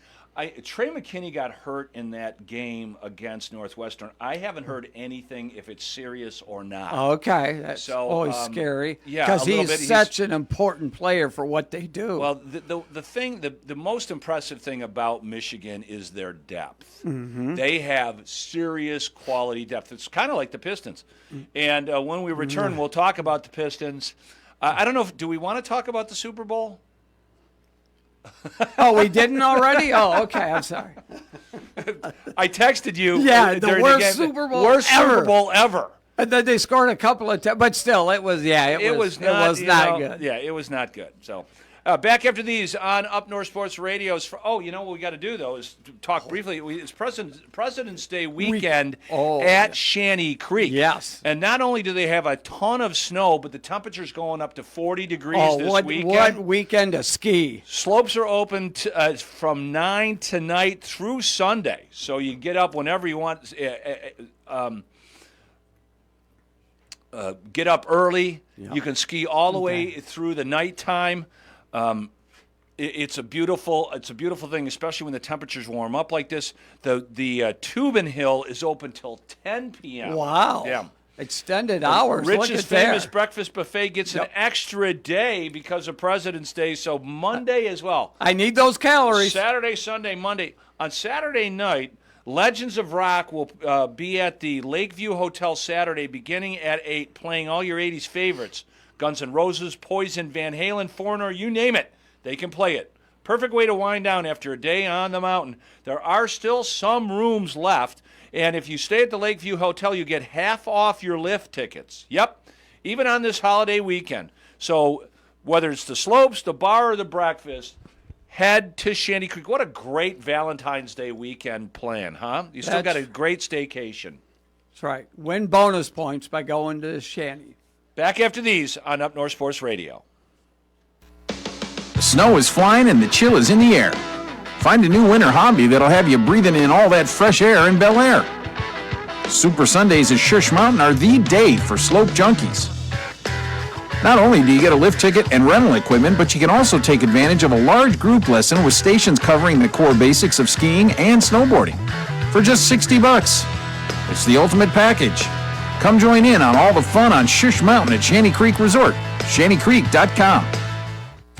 Trey McKinney got hurt in that game against Northwestern. I haven't heard anything if it's serious or not. Okay, that's always scary. Yeah, because he's such an important player for what they do. Well, the most impressive thing about Michigan is their depth. Mm-hmm. They have serious quality depth. It's kind of like the Pistons. And when we return, we'll talk about the Pistons. I don't know. Do we want to talk about the Super Bowl? Oh, we didn't already? Oh, okay. I'm sorry. I texted you. Yeah, the worst Super Bowl worst Super Bowl ever. And then they scored a couple of but still, it was not good. Yeah, it was not good. So, back after these on Up North Sports Radios. What we got to do though is talk briefly. It's President's Day weekend at Shanty Creek. Yes. And not only do they have a ton of snow, but the temperature's going up to 40 degrees this weekend. What weekend to ski? Slopes are open from 9 tonight through Sunday, so you get up whenever you want. Get up early. Yep. You can ski all the way through the nighttime. It's a beautiful thing, especially when the temperatures warm up like this. The Tubin Hill is open till 10 p.m. Wow. Yeah. Extended hours. Rich's famous breakfast buffet gets an extra day because of President's Day, so Monday as well. I need those calories. Saturday, Sunday, Monday. On Saturday night, Legends of Rock will be at the Lakeview Hotel Saturday beginning at 8, playing all your 80s favorites. Guns N' Roses, Poison, Van Halen, Foreigner, you name it. They can play it. Perfect way to wind down after a day on the mountain. There are still some rooms left, and if you stay at the Lakeview Hotel, you get half off your lift tickets. Yep, even on this holiday weekend. So whether it's the slopes, the bar, or the breakfast, head to Shanty Creek. What a great Valentine's Day weekend plan, huh? You still got a great staycation. That's right. Win bonus points by going to Shanty. Back after these on Up North Sports Radio. The snow is flying and the chill is in the air. Find a new winter hobby that'll have you breathing in all that fresh air in Bel Air. Super Sundays at Shush Mountain are the day for slope junkies. Not only do you get a lift ticket and rental equipment, but you can also take advantage of a large group lesson with stations covering the core basics of skiing and snowboarding for just $60. It's the ultimate package. Come join in on all the fun on Shush Mountain at Shanty Creek Resort, shantycreek.com.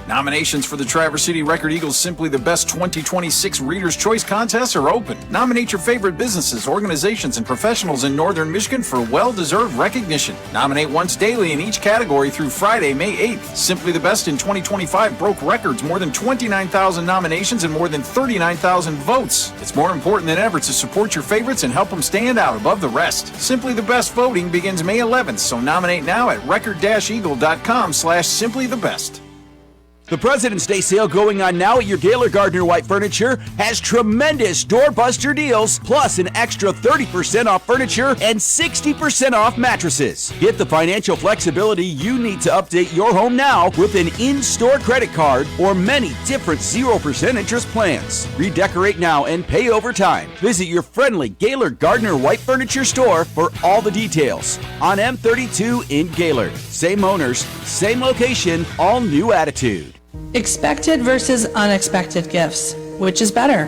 Nominations for the Traverse City Record Eagles Simply the Best 2026 Reader's Choice Contests are open. Nominate your favorite businesses, organizations, and professionals in Northern Michigan for well-deserved recognition. Nominate once daily in each category through Friday, May 8th. Simply the Best in 2025 broke records, more than 29,000 nominations and more than 39,000 votes. It's more important than ever to support your favorites and help them stand out above the rest. Simply the Best voting begins May 11th, so nominate now at record-eagle.com/simplythebest. The President's Day sale going on now at your Gaylor Gardner White Furniture has tremendous doorbuster deals, plus an extra 30% off furniture and 60% off mattresses. Get the financial flexibility you need to update your home now with an in-store credit card or many different 0% interest plans. Redecorate now and pay over time. Visit your friendly Gaylor Gardner White Furniture store for all the details. On M32 in Gaylord. Same owners, same location, all new attitude. Expected versus unexpected gifts. Which is better?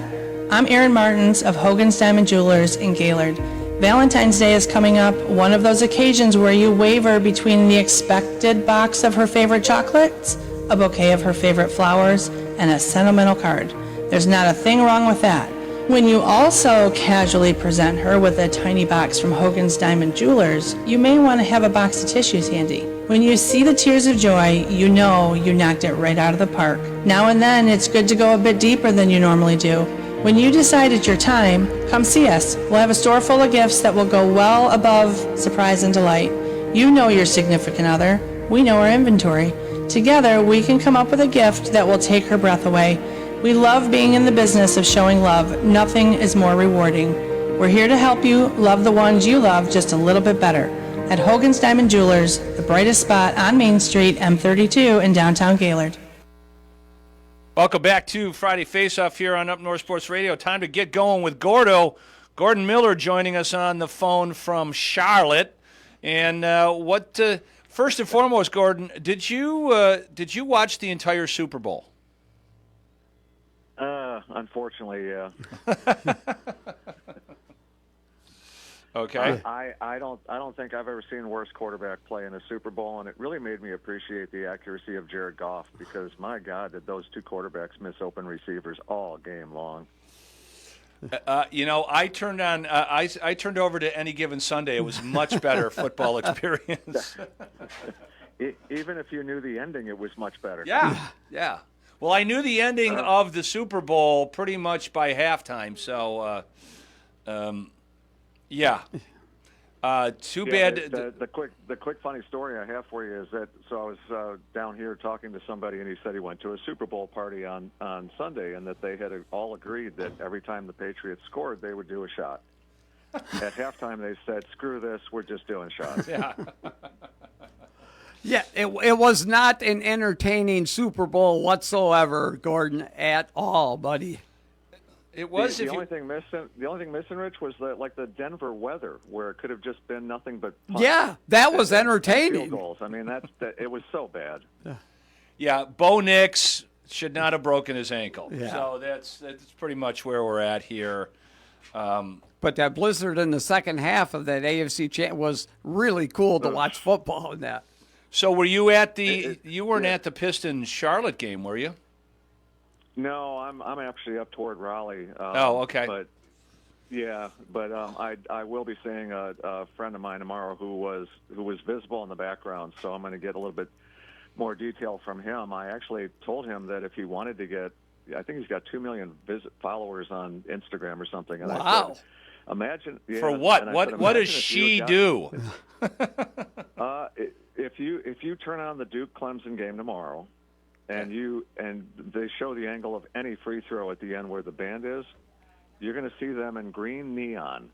I'm Erin Martins of Hogan's Diamond Jewelers in Gaylord. Valentine's Day is coming up, one of those occasions where you waver between the expected box of her favorite chocolates, a bouquet of her favorite flowers, and a sentimental card. There's not a thing wrong with that. When you also casually present her with a tiny box from Hogan's Diamond Jewelers, you may want to have a box of tissues handy. When you see the tears of joy, you know you knocked it right out of the park. Now and then, it's good to go a bit deeper than you normally do. When you decide it's your time, come see us. We'll have a store full of gifts that will go well above surprise and delight. You know your significant other. We know our inventory. Together, we can come up with a gift that will take her breath away. We love being in the business of showing love. Nothing is more rewarding. We're here to help you love the ones you love just a little bit better. At Hogan's Diamond Jewelers, the brightest spot on Main Street, M32 in downtown Gaylord. Welcome back to Friday Face-Off here on Up North Sports Radio. Time to get going with Gordo. Gordon Miller joining us on the phone from Charlotte. And first and foremost, Gordon, did you watch the entire Super Bowl? Unfortunately, yeah. Okay. I don't think I've ever seen a worse quarterback play in a Super Bowl, and it really made me appreciate the accuracy of Jared Goff because, my God, did those two quarterbacks miss open receivers all game long. I turned on. I turned over to Any Given Sunday. It was much better football experience. Even if you knew the ending, it was much better. Yeah. Well, I knew the ending of the Super Bowl pretty much by halftime. So, yeah. Too bad. The quick funny story I have for you is that I was down here talking to somebody, and he said he went to a Super Bowl party on Sunday, and that they had all agreed that every time the Patriots scored, they would do a shot. At halftime, they said, "Screw this, we're just doing shots." Yeah. Yeah, it was not an entertaining Super Bowl whatsoever, Gordon, at all, buddy. It was. The only thing missing, Rich, was the Denver weather, where it could have just been nothing but. Yeah, that was entertaining. Field goals. I mean, it was so bad. Yeah, Bo Nix should not have broken his ankle. Yeah. So that's pretty much where we're at here. But that blizzard in the second half of that AFC was really cool to watch football in that. So were you at you weren't at the Pistons Charlotte game, were you? No, I'm actually up toward Raleigh. Okay. But I will be seeing a friend of mine tomorrow who was visible in the background. So I'm going to get a little bit more detail from him. I actually told him that if he wanted to get, I think he's got 2 million followers on Instagram or something. And wow. I said, imagine for what? What does she do? if you turn on the Duke Clemson game tomorrow, and they show the angle of any free throw at the end where the band is, you're going to see them in green neon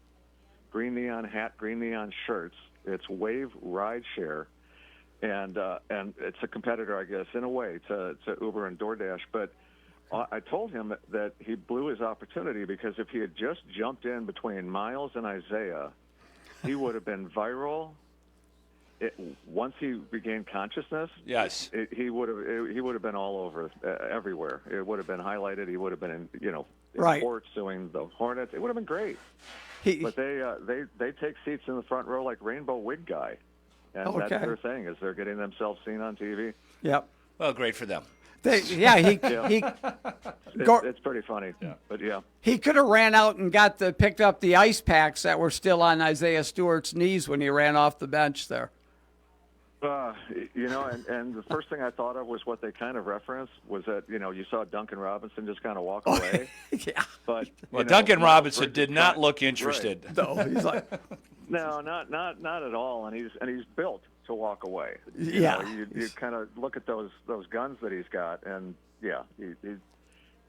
hat, green neon shirts. It's Wave Rideshare, and it's a competitor, I guess, in a way to Uber and DoorDash. But I told him that he blew his opportunity, because if he had just jumped in between Miles and Isaiah, he would have been viral. Once he regained consciousness, yes, he would have been all over everywhere. It would have been highlighted. He would have been in right. court suing the Hornets. It would have been great. But they take seats in the front row like Rainbow Wig Guy, and that's their thing, is they're getting themselves seen on TV. Yep. Well, great for them. It's pretty funny. Yeah. But yeah, he could have ran out and picked up the ice packs that were still on Isaiah Stewart's knees when he ran off the bench there. And the first thing I thought of was what they kind of referenced was that, you saw Duncan Robinson just kind of walk away. Yeah. But Duncan Robinson did not look interested. Right. No, he's like, no, not at all. And he's built to walk away. You kind of look at those guns that he's got, and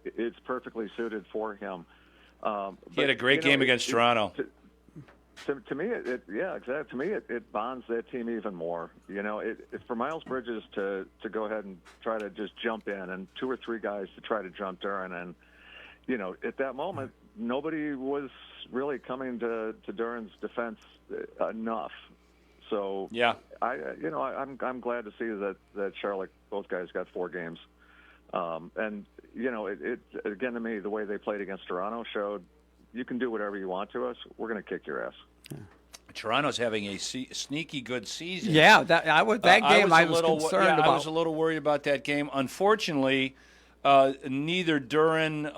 it's perfectly suited for him. He had a great game against Toronto. To me, exactly. To me, it bonds that team even more. For Miles Bridges to go ahead and try to just jump in, and 2 or 3 guys to try to jump Duren, and at that moment, nobody was really coming to Duren's defense enough. So yeah, I'm glad to see that Charlotte, both guys got 4 games, and it again, to me, the way they played against Toronto showed you can do whatever you want to us. We're going to kick your ass. Toronto's having a sneaky good season. Yeah, I was concerned about. I was a little worried about that game. Unfortunately, neither Duren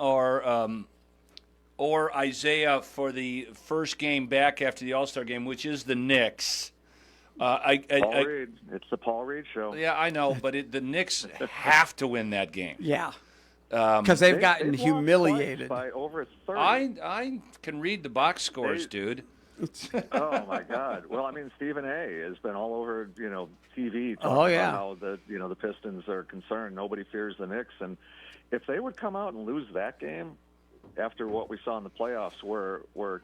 or Isaiah for the first game back after the All-Star game, which is the Knicks. Paul Reed. It's the Paul Reed show. Yeah, I know, but the Knicks have to win that game. Yeah. Because they've gotten they've humiliated by over 30. I can read the box scores, dude. Oh my God! Well, I mean, Stephen A. has been all over TV talking about how the Pistons are concerned. Nobody fears the Knicks, and if they would come out and lose that game after what we saw in the playoffs, where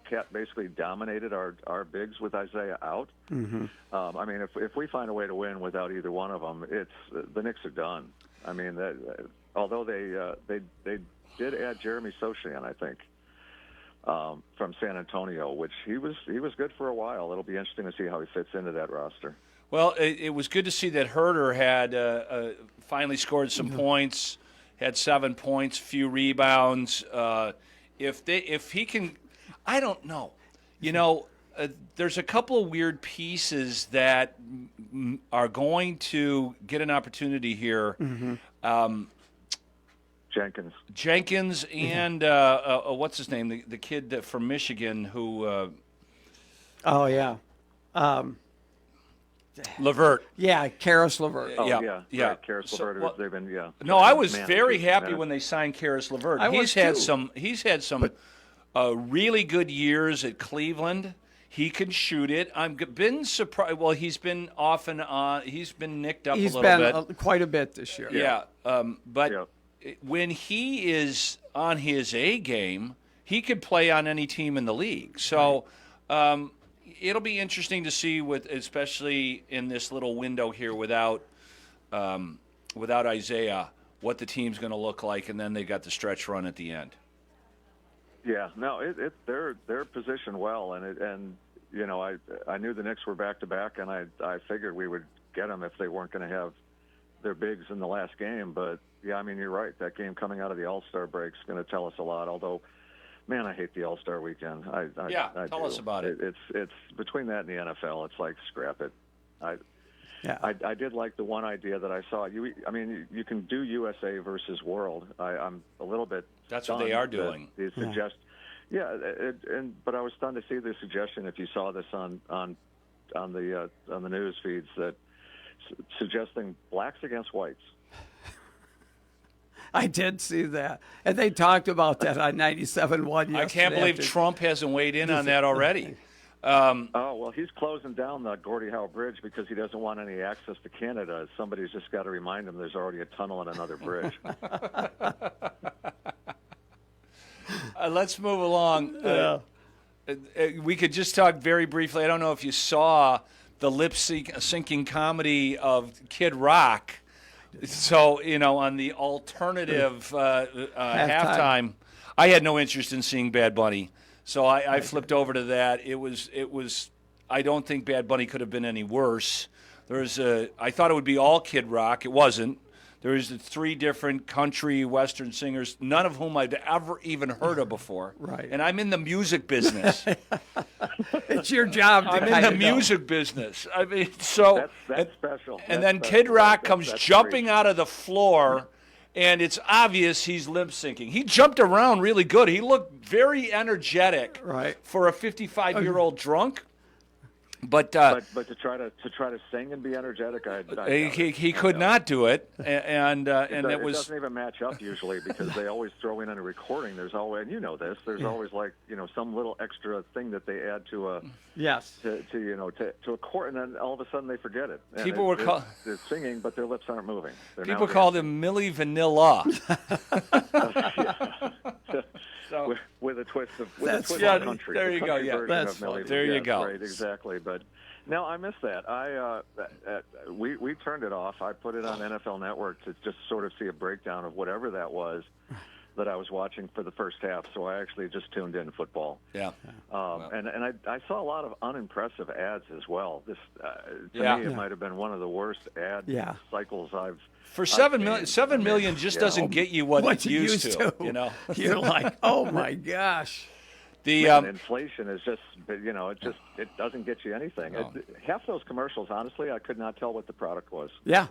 Cat basically dominated our bigs with Isaiah out. Mm-hmm. I mean, if we find a way to win without either one of them, the Knicks are done. I mean, although they did add Jeremy Sochan, I think, from San Antonio, which he was good for a while. It'll be interesting to see how he fits into that roster. Well, it was good to see that Herter had finally scored some points, had 7 points, few rebounds. If he can, I don't know. There's a couple of weird pieces that are going to get an opportunity here. Mm-hmm. Jenkins and what's his name? The kid from Michigan who. Oh yeah. LeVert. Yeah, Karis LeVert. Oh, yeah. Right. Karis LeVert. They've been No, I was very happy when they signed Karis LeVert. He's had some really good years at Cleveland. He can shoot it. I've been surprised. Well, he's been off and on. He's been nicked up a little bit. He's been quite a bit this year. Yeah. But when he is on his A game, he could play on any team in the league. So it'll be interesting to see, especially in this little window here without Isaiah, what the team's going to look like, and then they got the stretch run at the end. Yeah, no, they're positioned well, and I knew the Knicks were back to back, and I figured we would get them if they weren't going to have their bigs in the last game. But yeah, I mean, you're right. That game coming out of the All-Star break is going to tell us a lot. Although, man, I hate the All-Star weekend. I tell us about it. It's between that and the NFL. It's like scrap it. I did like the one idea that I saw. You can do USA versus World. I'm a little bit. That's what they are doing. They suggest, but I was stunned to see the suggestion. If you saw this on the news feeds, that suggesting blacks against whites. I did see that, and they talked about that on 97.1 yesterday. I can't believe Trump hasn't weighed in on that already. Oh, well, he's closing down the Gordie Howe Bridge because he doesn't want any access to Canada. Somebody's just got to remind him there's already a tunnel and another bridge. Let's move along. We could just talk very briefly. I don't know if you saw the lip-syncing comedy of Kid Rock. So, on the alternative halftime, I had no interest in seeing Bad Bunny. So I flipped over to that. It was. I don't think Bad Bunny could have been any worse. I thought it would be all Kid Rock. It wasn't. There was 3 different country western singers, none of whom I'd ever even heard of before. Right. And I'm in the music business. It's your job to I'm in the music business. I mean, so that's special. And then Kid Rock comes jumping out of the floor, and it's obvious he's lip syncing. He jumped around really good. He looked very energetic for a 55-year-old drunk. But to try to sing and be energetic, he could not do it, and it was. It doesn't even match up usually because they always throw in a recording. There's always, and you know this. There's always some little extra thing that they add to a to a chord, and then all of a sudden they forget it. And People were they're singing, but their lips aren't moving. People called him Milli Vanilla. So, with a twist of country. There you go. Yeah, there you go. Right, exactly. But no, I missed that. We turned it off. I put it on NFL Network to just sort of see a breakdown of whatever that was that I was watching for the first half. So I actually just tuned in football. Yeah. And I saw a lot of unimpressive ads as well. This to me it might have been one of the worst ad cycles I've. For $7 million just doesn't get you what it's used to. You're like, oh my gosh. The inflation is just, it doesn't get you anything. No. Half those commercials, honestly, I could not tell what the product was. Yeah.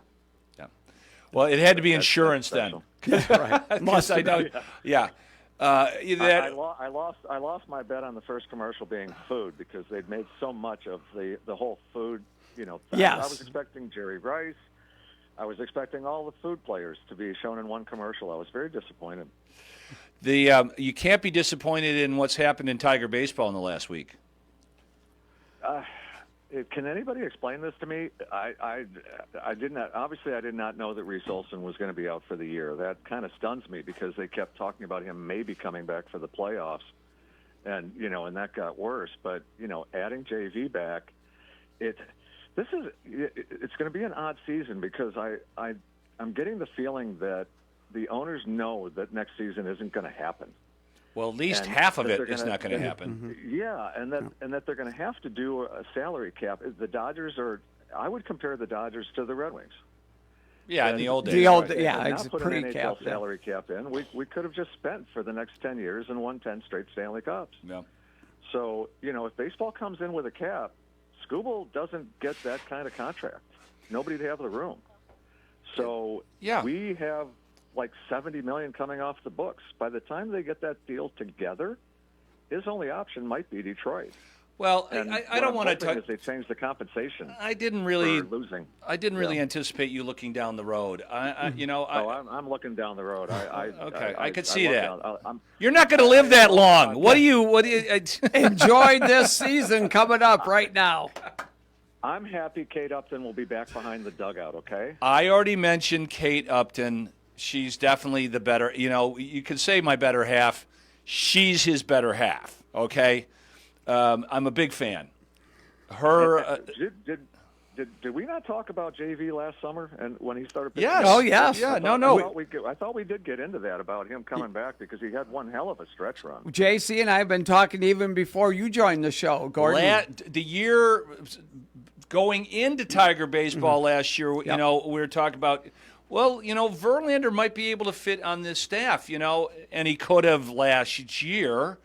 Well, it had to be insurance then. Right. Must I know? Yeah. I lost my bet on the first commercial being food because they'd made so much of the whole food. Thing. Yes. I was expecting Jerry Rice. I was expecting all the food players to be shown in one commercial. I was very disappointed. You can't be disappointed in what's happened in Tiger baseball in the last week. Can anybody explain this to me? I did not. Obviously, I did not know that Reese Olson was going to be out for the year. That kind of stuns me because they kept talking about him maybe coming back for the playoffs, and that got worse. But adding JV back, it's going to be an odd season because I'm getting the feeling that the owners know that next season isn't going to happen. Well, at least half of it is not going to happen. Yeah, and that they're going to have to do a salary cap. The Dodgers I would compare the Dodgers to the Red Wings. Yeah, in the old days. It's a pre-cap. Salary cap in. We could have just spent for the next 10 years and won 10 straight Stanley Cups. Yeah. So, if baseball comes in with a cap, Skubal doesn't get that kind of contract. Nobody'd have the room. So we have like $70 million coming off the books. By the time they get that deal together, his only option might be Detroit. Well, I don't want to talk. They changed the compensation. I didn't really for losing. I didn't really anticipate you looking down the road. I'm looking down the road. I could see that. You're not going to live that long. What do you? Enjoy this season coming up right now. I'm happy Kate Upton will be back behind the dugout. Okay. I already mentioned Kate Upton. She's definitely the better. You could say my better half. She's his better half. Okay. I'm a big fan. Did we not talk about JV last summer and when he started pitching? Yes. Oh, yes. Yeah. I thought we did get into that about him coming back because he had one hell of a stretch run. JC and I have been talking even before you joined the show, Gordon. The year going into Tiger baseball last year, we were talking about, Verlander might be able to fit on this staff, and he could have last year.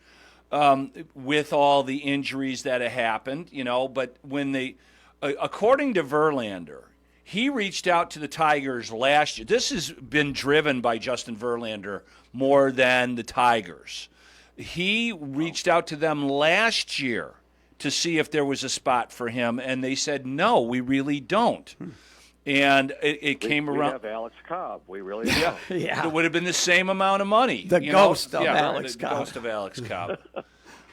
With all the injuries that have happened, but when according to Verlander, he reached out to the Tigers last year. This has been driven by Justin Verlander more than the Tigers. He reached out to them last year to see if there was a spot for him, and they said, no, we really don't. And it came around. We have Alex Cobb. We really do. It would have been the same amount of money. The ghost of Alex Cobb. The ghost of Alex Cobb.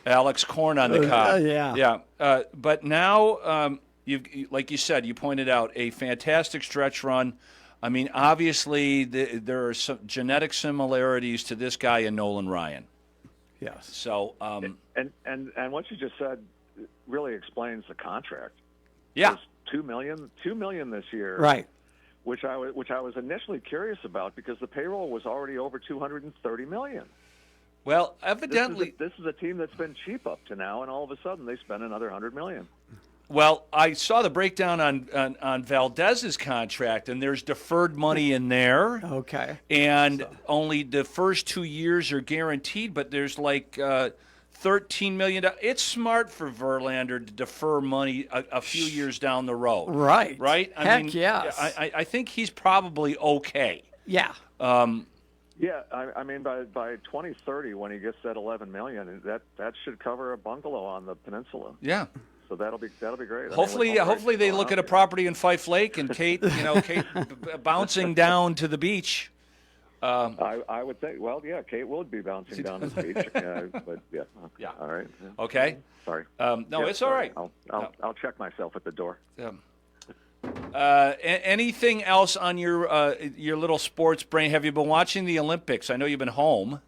Alex Korn on the Cobb. Yeah. But now, like you said, you pointed out a fantastic stretch run. I mean, obviously, there are some genetic similarities to this guy and Nolan Ryan. Yes. So, and what you just said really explains the contract. Yeah. $2 million this year. Right. Which I was initially curious about because the payroll was already over $230 million. Well, evidently, this is a team that's been cheap up to now, and all of a sudden they spend another $100 million. Well, I saw the breakdown on Valdez's contract, and there's deferred money in there. Okay. And only the first 2 years are guaranteed, but there's like $13 million. It's smart for Verlander to defer money a few years down the road. Right. Right? Heck yes. I think he's probably okay. Yeah. Yeah, I mean, by 2030, when he gets that $11 million, that should cover a bungalow on the peninsula. Yeah. So that'll be great. Hopefully they look at a property in Fife Lake and Kate bouncing down to the beach. I would think. Well, yeah, Kate would be bouncing down to the beach. But yeah. Yeah. All right. Okay. Sorry. No, Yeah, it's all right. I'll check myself at the door. Anything else on your little sports brain? Have you been watching the Olympics? I know you've been home.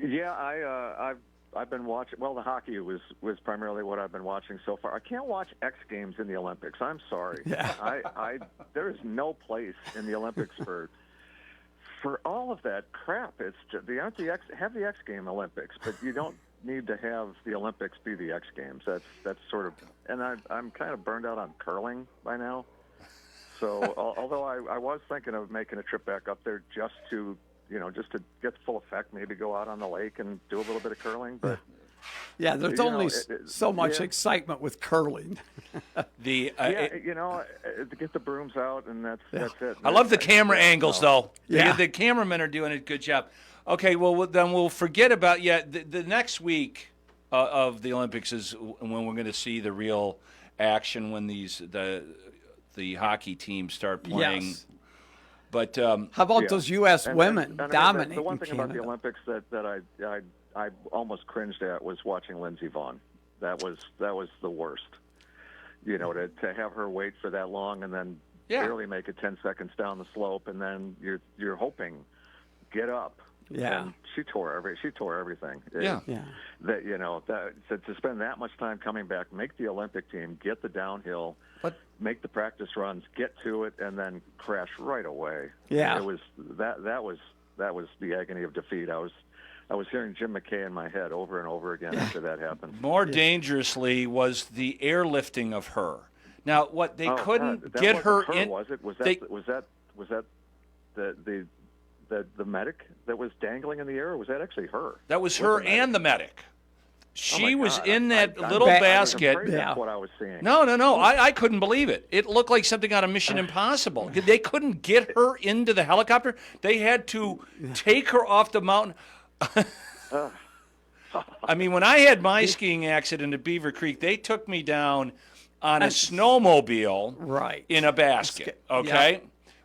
Yeah, I've been watching. Well, the hockey was primarily what I've been watching so far. I can't watch X Games in the Olympics. I'm sorry. Yeah. I there is no place in the Olympics for all of that crap. It's just, have the X Game Olympics, but you don't need to have the Olympics be the X Games. That's sort of, and I'm kind of burned out on curling by now. So although I was thinking of making a trip back up there just to get full effect, maybe go out on the lake and do a little bit of curling, but. Yeah, there's only so much excitement with curling. to get the brooms out, and that's it. I love the camera angles, though. Yeah. The cameramen are doing a good job. Okay, well, then we'll forget about, the next week of the Olympics is when we're going to see the real action when the hockey teams start playing. Yes. But how about those U.S. women dominating the one thing Canada? about the Olympics that I almost cringed at was watching Lindsey Vonn. That was the worst. To have her wait for that long and then barely make it 10 seconds down the slope, and then you're hoping get up. Yeah. And she tore everything. To spend that much time coming back, make the Olympic team, get the downhill, make the practice runs, get to it, and then crash right away. Yeah. It was that was the agony of defeat. I was hearing Jim McKay in my head over and over again after that happened. More dangerously was the airlifting of her. Now, what they couldn't get her in. Was it? Was that the medic that was dangling in the air, or was that actually her? That was her and the medic. She was God. in that I'm little basket. That's what I was seeing. No. I couldn't believe it. It looked like something out of Mission Impossible. They couldn't get her into the helicopter. They had to take her off the mountain. I mean, when I had my skiing accident at Beaver Creek, they took me down on a snowmobile in a basket, okay? Yeah.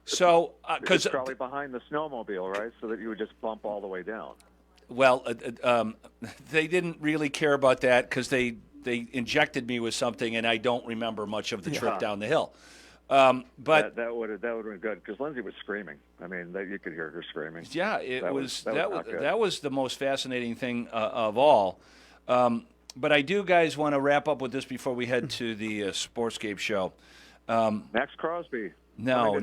So, because probably behind the snowmobile, right? So that you would just bump all the way down. Well, they didn't really care about that because they injected me with something, and I don't remember much of the trip down the hill. But that would have been good because Lindsay was screaming. I mean, you could hear her screaming. Yeah, that was the most fascinating thing of all. But I do, guys, want to wrap up with this before we head to the Sportscape show. Max Crosby. No.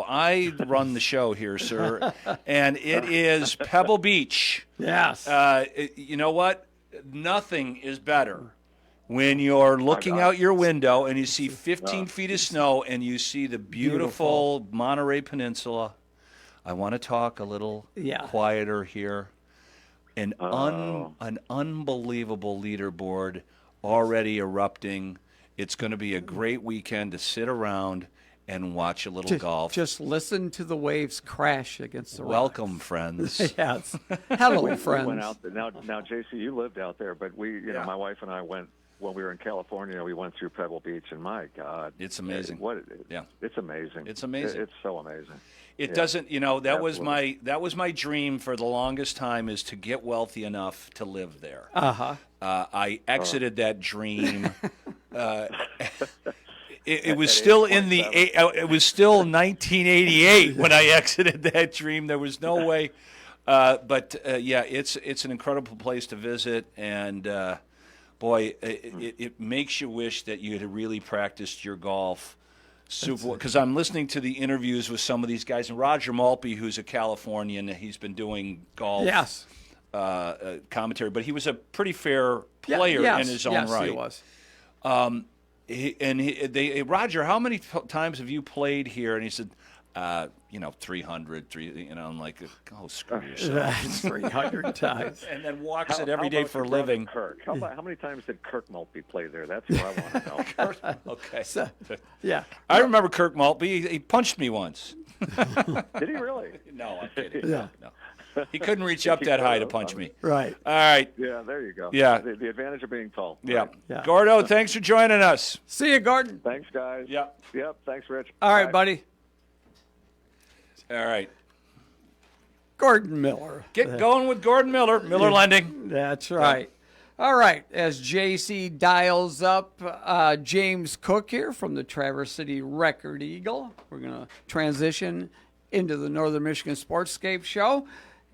I run the show here, sir, and it is Pebble Beach. Yes. You know what? Nothing is better when you're looking out your window and you see 15 feet of snow and you see the beautiful Monterey Peninsula. I want to talk a little quieter here. An unbelievable leaderboard already erupting. It's going to be a great weekend to sit around and watch a little golf. Just listen to the waves crash against the Welcome, friends. Yes. Hello, friends. We went out there. Now, JC, you lived out there, but my wife and I went when we were in California. We went through Pebble Beach, and my God, it's amazing. It's amazing. It's amazing. It's so amazing. It doesn't, that was my dream for the longest time, is to get wealthy enough to live there. I exited that dream. It was still it was still 1988 when I exited that dream. There was no way. But it's an incredible place to visit, and boy, it makes you wish that you had really practiced your golf. Because I'm listening to the interviews with some of these guys, and Roger Maltby, who's a Californian, he's been doing golf commentary, but he was a pretty fair player in his own right. He was. Roger, how many times have you played here? And he said, 300. I'm like, oh, screw yourself. 300 times. And then walks it every day for a living. Kirk. How many times did Kirk Maltby play there? That's what I want to know. Okay. Yeah. I remember Kirk Maltby. He punched me once. Did he really? No, I'm kidding. Yeah. No. He couldn't reach up that high to punch me. Right. All right. Yeah, there you go. Yeah. The advantage of being tall. Yeah. Right. Yeah. Gordo, thanks for joining us. See you, Gordon. Thanks, guys. Yep. Thanks, Rich. All right, Bye. buddy. All right. Gordon Miller. Get going with Gordon Miller. Miller Lending. That's right. All right. As JC dials up James Cook here from the Traverse City Record Eagle, we're going to transition into the Northern Michigan Sportscape Show.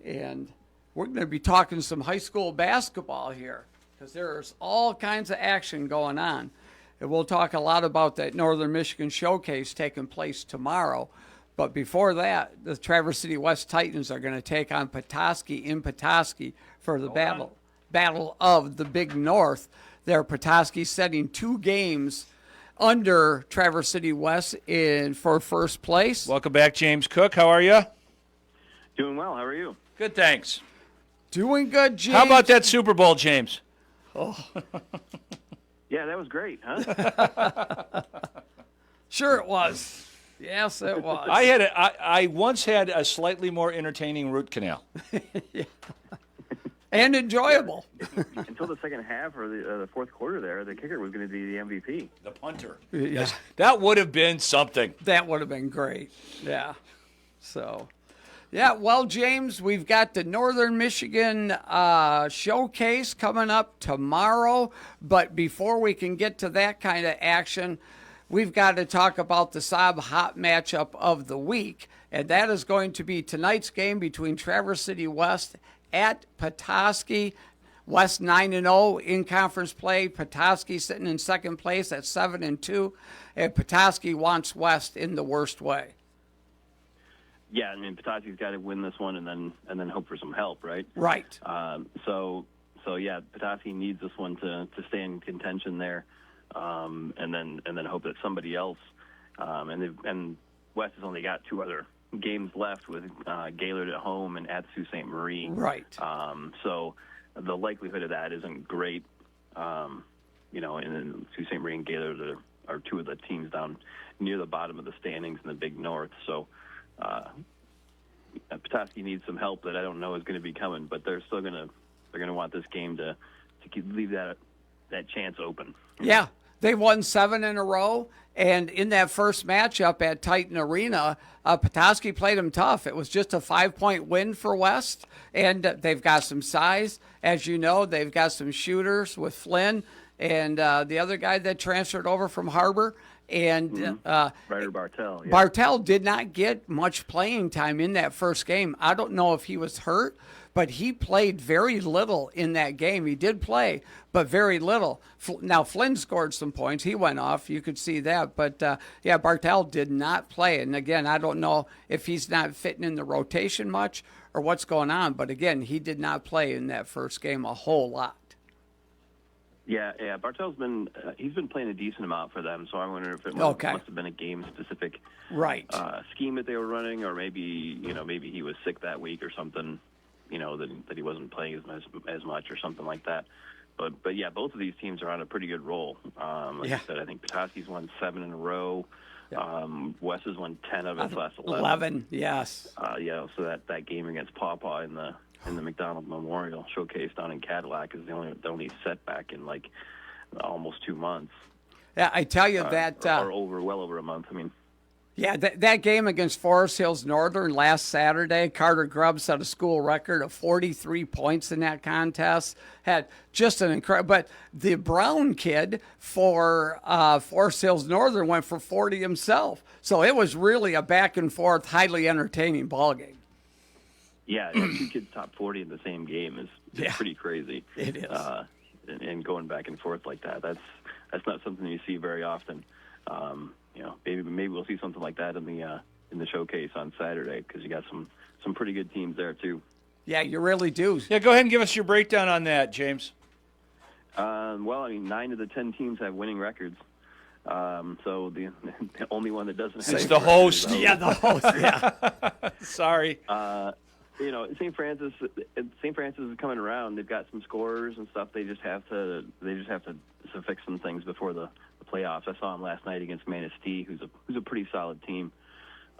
And we're going to be talking some high school basketball here, because there's all kinds of action going on. And we'll talk a lot about that Northern Michigan Showcase taking place tomorrow. But before that, the Traverse City West Titans are going to take on Petoskey in Petoskey for the battle of the Big North. There, Petoskey setting 2 games under Traverse City West for first place. Welcome back, James Cook. How are you? Doing well. How are you? Good, thanks. Doing good, James. How about that Super Bowl, James? Oh. Yeah, that was great, huh? Sure it was. Yes, it was. I once had a slightly more entertaining root canal. And enjoyable. Until the second half or the fourth quarter there, the kicker was going to be the MVP. The punter. Yeah. Yes, that would have been something. That would have been great. Yeah. So, yeah, well, James, we've got the Northern Michigan Showcase coming up tomorrow. But before we can get to that kind of action, we've got to talk about the Saab Hot matchup of the week. And that is going to be tonight's game between Traverse City West at Petoskey. West 9-0 in conference play. Petoskey sitting in second place at 7-2. And Petoskey wants West in the worst way. Yeah, I mean, Petoskey's got to win this one and then hope for some help, right? Right. So yeah, Petoskey needs this one to stay in contention there, and then hope that somebody else. And West has only got 2 other games left with Gaylord at home and at Sault Ste. Marie. Right. So the likelihood of that isn't great. And then Sault Ste. Marie and Gaylord are 2 of the teams down near the bottom of the standings in the Big North. So Petoskey needs some help that I don't know is going to be coming, but they're still going to want this game to leave that chance open. Yeah. They won 7 in a row, and in that first matchup at Titan Arena, Petoskey played them tough. It was just a 5-point win for West, and they've got some size. As you know, they've got some shooters with Flynn and the other guy that transferred over from Harbor. And Ryder Bartell. Yeah. Bartell did not get much playing time in that first game. I don't know if he was hurt, but he played very little in that game. He did play, but very little. Now, Flynn scored some points. He went off. You could see that. But, Bartell did not play. And, again, I don't know if he's not fitting in the rotation much or what's going on. But, again, he did not play in that first game a whole lot. Yeah. Bartell's been he's been playing a decent amount for them, so I wonder if it must have been a game-specific scheme that they were running, or maybe he was sick that week or something, that he wasn't playing as much or something like that. But yeah, both of these teams are on a pretty good roll. I said, I think Petoskey's won 7 in a row. West has won 10 of its last 11. 11, yes. So that game against Pawpaw in the McDonald Memorial Showcase down in Cadillac is the only setback in like almost 2 months. Yeah, I tell you that or well over a month. I mean, Yeah, that game against Forest Hills Northern last Saturday, Carter Grubb set a school record of 43 points in that contest. Had just an incredible. But the Brown kid for Forest Hills Northern went for 40 himself. So it was really a back and forth, highly entertaining ball game. Yeah, 2 kids top 40 in the same game is pretty crazy. It is. And going back and forth like that, that's not something you see very often. Maybe we'll see something like that in the showcase on Saturday, because you got some pretty good teams there too. Yeah, you really do. Yeah, go ahead and give us your breakdown on that, James. 9 of the 10 teams have winning records. So the only one that doesn't have it's the host. Yeah, the host. Yeah. Sorry. St. Francis is coming around. They've got some scorers and stuff. They just have to fix some things before the playoffs. I saw them last night against Manistee, who's a pretty solid team.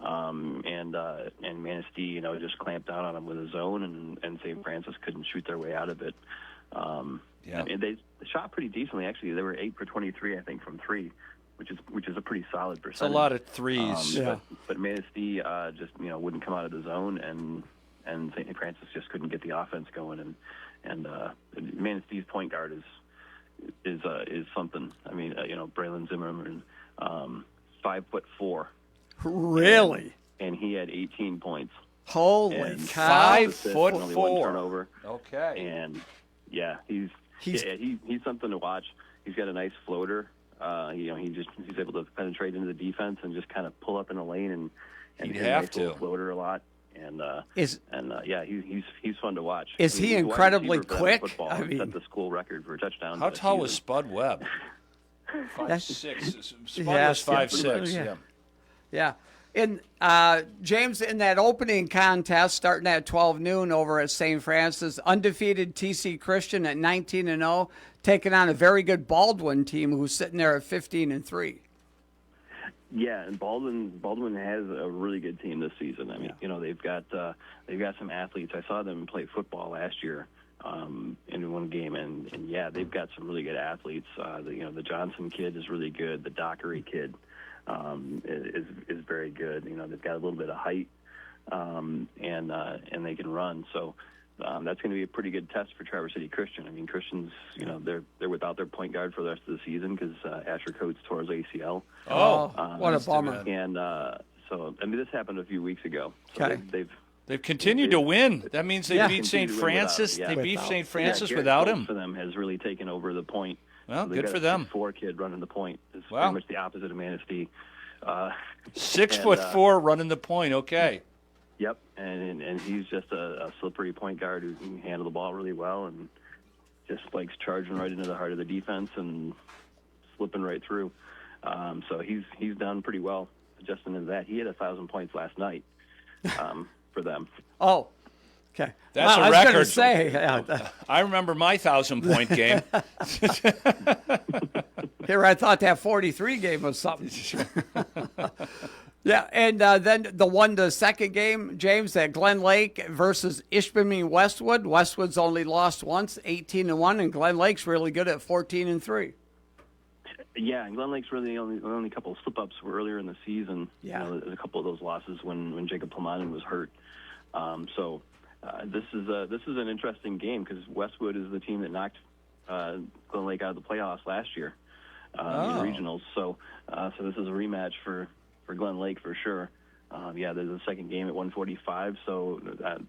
And Manistee, just clamped down on them with a zone, and St. Francis couldn't shoot their way out of it. And they shot pretty decently, actually. They were 8 for 23, I think, from 3, which is a pretty solid percentage. It's a lot of threes. But Manistee just wouldn't come out of the zone, and St. Francis just couldn't get the offense going. And Manistee's point guard is something. I mean, Braylon Zimmerman, 5'4". Really? And he had 18 points. Holy cow! 5'4". Only 1 turnover. Okay. And he's something to watch. He's got a nice floater. He's able to penetrate into the defense and just kind of pull up in the lane and he'd hit have a nice to little floater a lot. And he's fun to watch. Is he He's incredibly wide receiver for quick? football. I mean, set the school record for touchdowns. How this tall was season. Spud Webb? 5'6". Spud was Yeah, 5'6". Yeah. And James, in that opening contest starting at 12 noon over at St. Francis, undefeated TC Christian at 19-0, taking on a very good Baldwin team who's sitting there at 15-3. Yeah, and Baldwin has a really good team this season. I mean, they've got some athletes. I saw them play football last year in one game, and they've got some really good athletes. The Johnson kid is really good. The Dockery kid is very good. They've got a little bit of height, and they can run. So that's going to be a pretty good test for Traverse City Christian. I mean, Christians, they're without their point guard for the rest of the season because Asher Coates tore his ACL. What a bummer! And this happened a few weeks ago. So Okay. They've continued to win. That means they beat St. Francis. They beat St. Francis without him. For them has really taken over the point. Well, so good for them. 6'4" kid running the point. It's pretty much the opposite of Manistee. 6'4" running the point. Okay. Yep, and he's just a slippery point guard who can handle the ball really well and just likes charging right into the heart of the defense and slipping right through. So he's done pretty well adjusting into that. He had 1,000 points last night for them. Oh, okay. That's a record. I was going to say. I remember my 1,000-point game. Here, I thought that 43 game was something. Yeah, and then the second game, James, at Glen Lake versus Ishpeming Westwood. Westwood's only lost once, 18-1, and Glen Lake's really good at 14-3. Yeah, and Glen Lake's really the only couple of slip-ups were earlier in the season. Yeah. There's a couple of those losses when Jacob Plamanen was hurt. This is an interesting game because Westwood is the team that knocked Glen Lake out of the playoffs last year in regionals. So this is a rematch for Glen Lake for sure. There's a second game at 1:45, so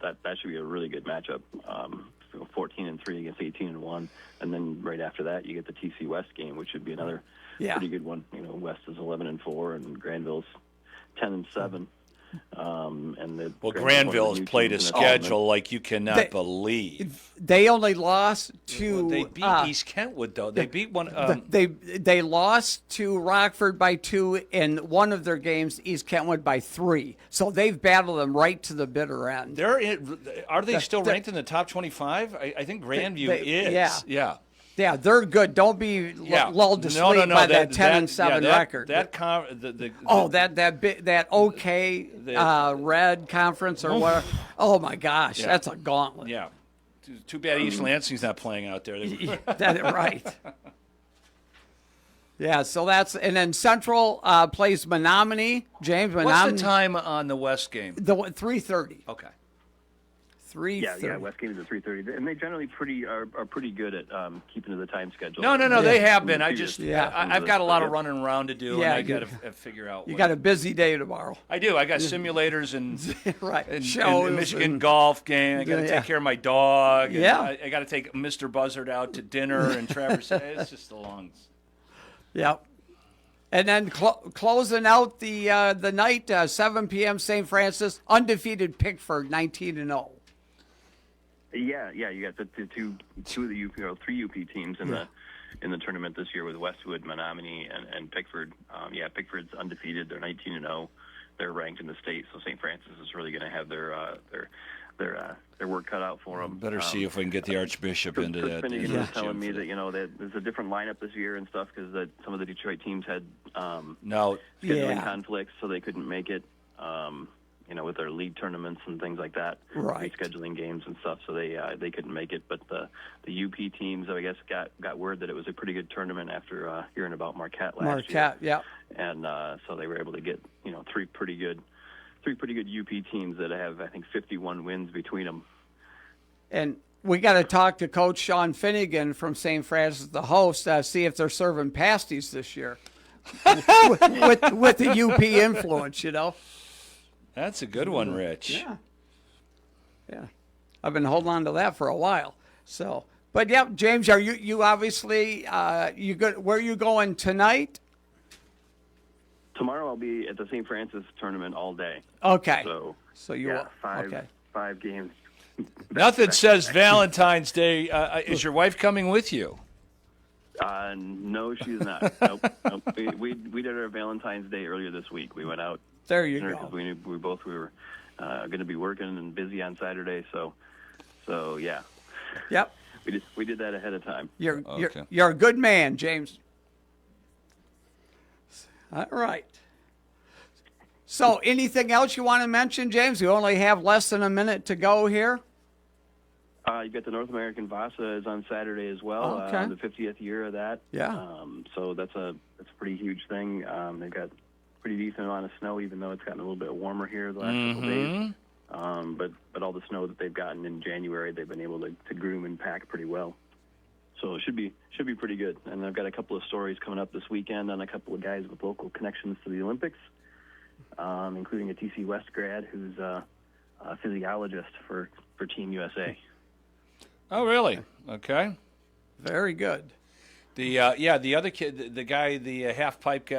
that should be a really good matchup. 14-3 against 18-1, and then right after that you get the TC West game, which should be another pretty good one. West is 11-4, and Granville's 10-7. Granville has played a schedule like you cannot believe. They only lost to. They beat East Kentwood though. They beat one. They lost to Rockford by 2 in one of their games. East Kentwood by 3. So they've battled them right to the bitter end. Are they still ranked in the top 25? I think Grandview is. Yeah. Yeah, they're good. Don't be lulled to sleep by that 10-7 record. That OK Red Conference or whatever. Oh my gosh, that's a gauntlet. Yeah, too bad East Lansing's not playing out there. That's right. Yeah, so that's, and then Central plays Menominee. James, What's Menominee. the time on the West game? The 3:30. Okay. 3:30. Yeah, West game is at 3:30, and they generally are pretty good at keeping to the time schedule. No, they have been. I just, Yeah. I've got a lot of running around to do, and I got to figure out. You got a busy day tomorrow. I do. I got simulators and right, and shows Michigan and- golf game. I got to take care of my dog. And Yeah. I got to take Mr. Buzzard out to dinner and Traverse. It's just a long. Yep. And then closing out the night, 7 p.m. St. Francis, undefeated Pickford, 19-0. Yeah. You got the two of the three UP teams in the tournament this year with Westwood, Menominee, and Pickford. Pickford's undefeated. They're 19-0. They're ranked in the state, so St. Francis is really going to have their work cut out for them. Better see if we can get the Archbishop into that. Finnegan was telling me that that there's a different lineup this year and stuff because some of the Detroit teams had scheduling conflicts, so they couldn't make it. With their league tournaments and things like that, right? Scheduling games and stuff, so they couldn't make it. But the UP teams, I guess, got word that it was a pretty good tournament after hearing about Marquette last year. Marquette, yeah. And so they were able to get three pretty good UP teams that have, I think, 51 wins between them. And we got to talk to Coach Sean Finnegan from St. Francis, the host, see if they're serving pasties this year with the UP influence, That's a good one, Rich. Yeah. I've been holding on to that for a while. So, but yeah, James, are you obviously you good? Where are you going tonight? Tomorrow I'll be at the St. Francis tournament all day. Okay. So you five games. Nothing says Valentine's Day. Is your wife coming with you? No, she's not. Nope. We did our Valentine's Day earlier this week. We went out. There you go. go. We were going to be working and busy on Saturday, so yeah. Yep. We did that ahead of time. You're a good man, James. All right. So, anything else you want to mention, James? We only have less than a minute to go here. You've got the North American Vasa is on Saturday as well. The 50th year of that. Yeah. So that's a pretty huge thing. They've got pretty decent amount of snow, even though it's gotten a little bit warmer here the last couple of days. But all the snow that they've gotten in January, they've been able to groom and pack pretty well. So it should be pretty good. And I've got a couple of stories coming up this weekend on a couple of guys with local connections to the Olympics, including a TC West grad who's a physiologist for Team USA. Oh, really? Okay. Very good. The other kid, the guy, the half pipe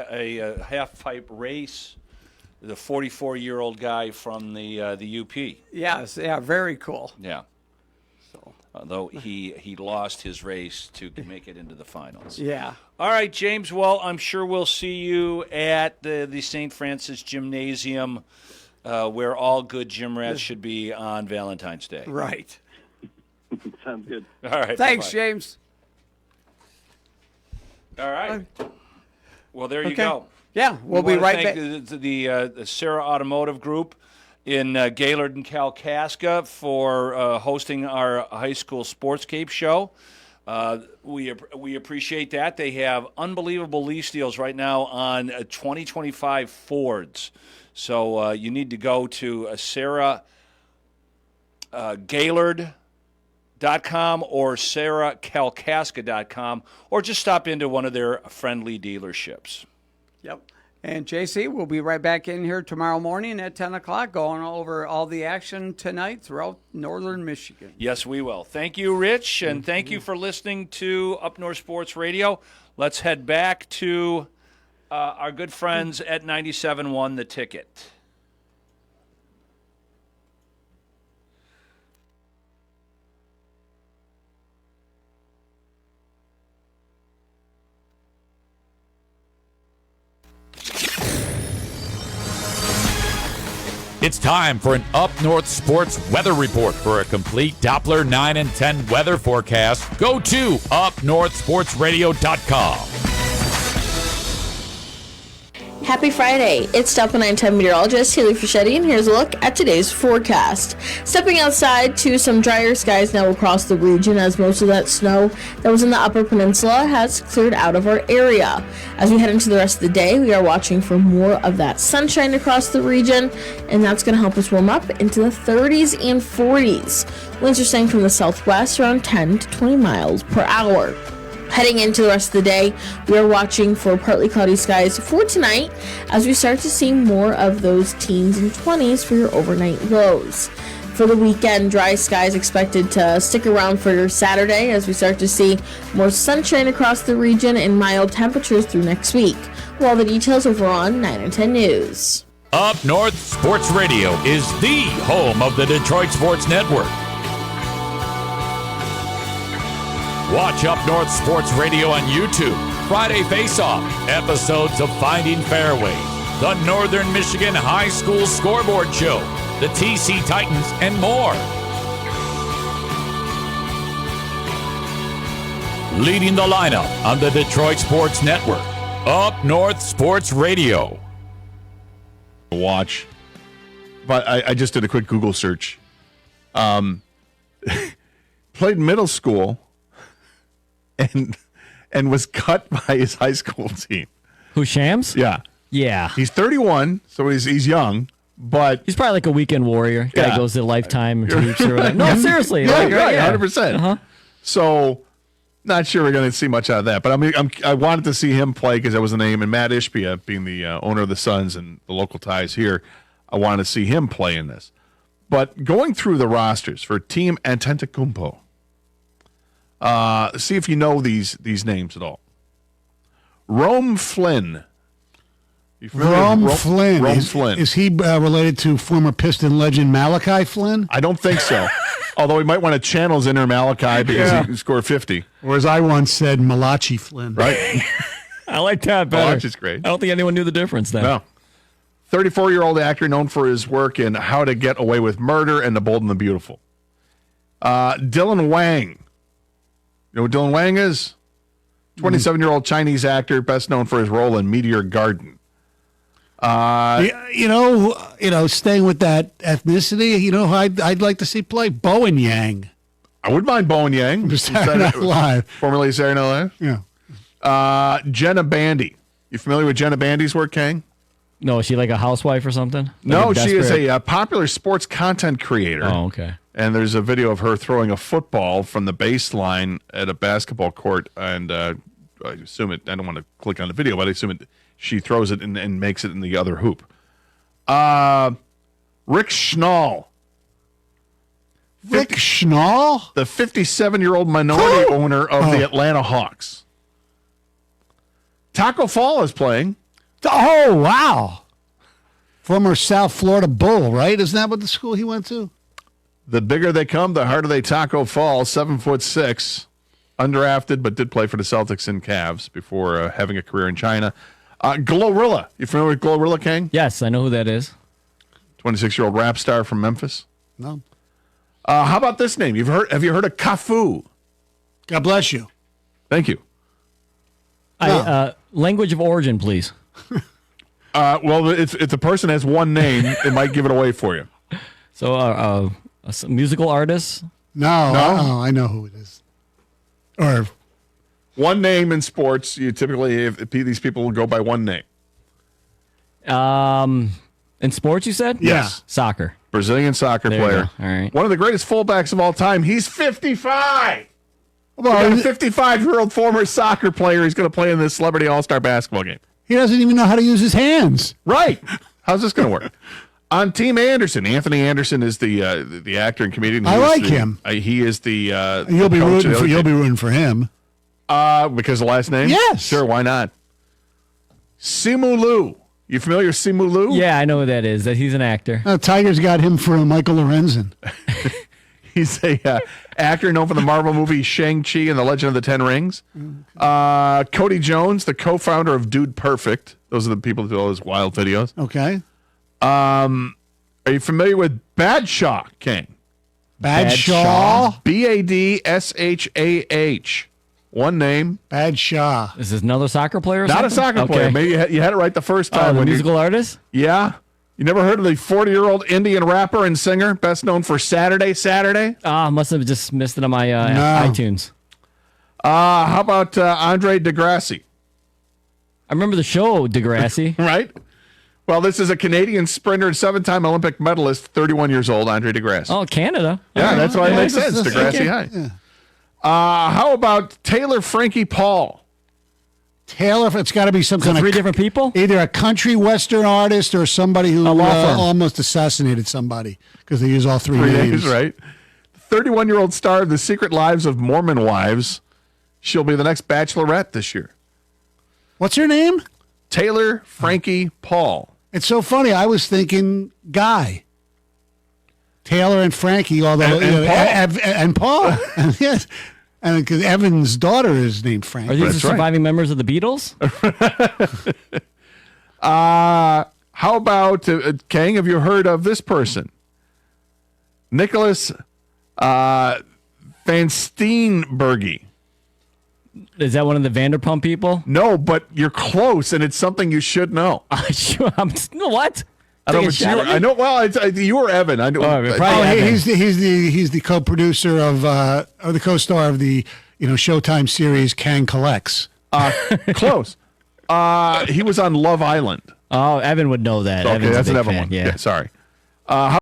race, the 44-year-old guy from the UP. Yes, very cool. Yeah. So, although he lost his race to make it into the finals. Yeah. All right, James. Well, I'm sure we'll see you at the St. Francis Gymnasium, where all good gym rats should be on Valentine's Day. Right. Sounds good. All right. Thanks, bye-bye. James. All right. Well, there you go. Yeah, we'll be right back. The Sarah Automotive Group in Gaylord and Kalkaska for hosting our high school Sportscape show. We appreciate that. They have unbelievable lease deals right now on 2025 Fords. So you need to go to Sarah Gaylord.com or sarahkalkaska.com, or just stop into one of their friendly dealerships. Yep. And JC, we'll be right back in here tomorrow morning at 10 o'clock going over all the action tonight throughout northern Michigan. Yes, we will. Thank you, Rich, and thank you for listening to Up North Sports Radio. Let's head back to our good friends at 97.1 The Ticket. It's time for an Up North Sports weather report. For a complete Doppler 9 and 10 weather forecast, go to upnorthsportsradio.com. Happy Friday. It's Delta 910 meteorologist Haley Fischetti, and here's a look at today's forecast. Stepping outside to some drier skies now across the region, as most of that snow that was in the Upper Peninsula has cleared out of our area. As we head into the rest of the day, we are watching for more of that sunshine across the region, and that's going to help us warm up into the 30s and 40s. Winds are staying from the southwest around 10 to 20 miles per hour. Heading into the rest of the day, we are watching for partly cloudy skies for tonight as we start to see more of those teens and 20s for your overnight lows. For the weekend, dry skies expected to stick around for Saturday as we start to see more sunshine across the region and mild temperatures through next week. Well, the details over on 9 and 10 News. Up North Sports Radio is the home of the Detroit Sports Network. Watch Up North Sports Radio on YouTube. Friday Face-Off, episodes of Finding Fairways, the Northern Michigan High School Scoreboard Show, the TC Titans, and more. Leading the lineup on the Detroit Sports Network, Up North Sports Radio. Watch. But I just did a quick Google search. Played middle school and was cut by his high school team. Who, Shams? Yeah. Yeah. He's 31, so he's young, but he's probably like a weekend warrior. Guy goes to Lifetime Troops or whatever. No, seriously. Yeah, like, right, yeah. 100%. Uh-huh. So, not sure we're going to see much out of that, but I wanted to see him play because that was the name, and Matt Ishbia, being the owner of the Suns and the local ties here, I wanted to see him play in this. But going through the rosters for Team Antetokounmpo, see if you know these names at all. Rome Flynn. Rome Flynn. Rome Flynn. Is he related to former Piston legend Malachi Flynn? I don't think so. Although he might want to channel his inner Malachi because he scored 50. Or as I once said, Malachi Flynn. Right? I like that better. Malachi's is great. I don't think anyone knew the difference then. No. 34-year-old actor known for his work in How to Get Away with Murder and The Bold and the Beautiful. Dylan Wang. You know who Dylan Wang is? 27-year-old Chinese actor, best known for his role in Meteor Garden. You know, staying with that ethnicity, you know, I'd like to see play Bowen Yang. I wouldn't mind Bowen Yang. Saturday Night Live. Formerly Saturday Night Live? Yeah. Jenna Bandy. You familiar with Jenna Bandy's work, Kang? No, is she like a housewife or something? Like No, she is a popular sports content creator. Oh, okay. And there's a video of her throwing a football from the baseline at a basketball court, and I assume it. I don't want to click on the video, but I assume it. She throws it and makes it in the other hoop. Rick Schnall. Rick Schnall, the 57-year-old minority owner of the Atlanta Hawks. Taco Fall is playing. Oh, wow. Former South Florida Bull, right? Isn't that what the school he went to? The bigger they come, the harder they Taco Fall. 7'6", undrafted, but did play for the Celtics and Cavs before having a career in China. Glorilla. You familiar with Glorilla, King? Yes, I know who that is. 26-year-old rap star from Memphis. No. How about this name? Have you heard of Cafu? God bless you. Thank you. Language of origin, please. Well, if the person has one name, it might give it away for you. So, a musical artist? No. I know who it is. Or one name in sports. You typically, if these people will go by one name. In sports, you said? Yes. Soccer. Brazilian soccer There you player. go. All right. One of the greatest fullbacks of all time. He's 55. Well, a 55-year-old former soccer player. He's going to play in this Celebrity All-Star basketball game. he doesn't even know how to use his hands. Right. How's this going to work? On Team Anderson, Anthony Anderson is the actor and comedian. I like him. He is the. You'll be rooting for him. Because of the last name? Yes. Sure, why not? Simu Liu. You familiar with Simu Liu? Yeah, I know who that is. That he's an actor. Tigers got him for Michael Lorenzen. He's a actor known for the Marvel movie Shang-Chi and the Legend of the Ten Rings. Cody Jones, the co-founder of Dude Perfect. Those are the people that do all those wild videos. Okay. Are you familiar with Badshaw, King? Badshaw? Badshah. One name. Badshaw. Is this another soccer player? Or Not a something? soccer player. Maybe you had it right the first time. The when musical artist? Yeah. You never heard of the 40-year-old Indian rapper and singer, best known for Saturday? Must have just missed it on my iTunes. How about Andre Degrassi? I remember the show Degrassi. Right? Well, this is a Canadian sprinter and 7-time Olympic medalist, 31 years old, Andre Degrassi. Oh, Canada. Yeah, that's why it makes sense. that's Degrassi okay. High. Yeah. How about Taylor Frankie Paul? Taylor, it's got to be some kind of three different people? Either a country western artist or somebody who law firm. almost assassinated somebody because they use all three names. Right? 31-year-old star of The Secret Lives of Mormon Wives. She'll be the next Bachelorette this year. What's her name? Taylor Frankie Paul. It's so funny. I was thinking Guy. Taylor and Frankie, although and Paul. and Paul. Yes. And because Evan's daughter is named Frankie. Are these the surviving members of the Beatles? How about Kang? Have you heard of this person? Nicholas Van Steenberge. Is that one of the Vanderpump people? No, but you're close, and it's something you should know. What? I don't know. I know. Well, you or Evan. I know. He's the co-producer of or the co-star of the Showtime series Kang Collects. Close. He was on Love Island. Oh, Evan would know that. Okay, Evan's that's a big another fan. one. Yeah. Sorry. How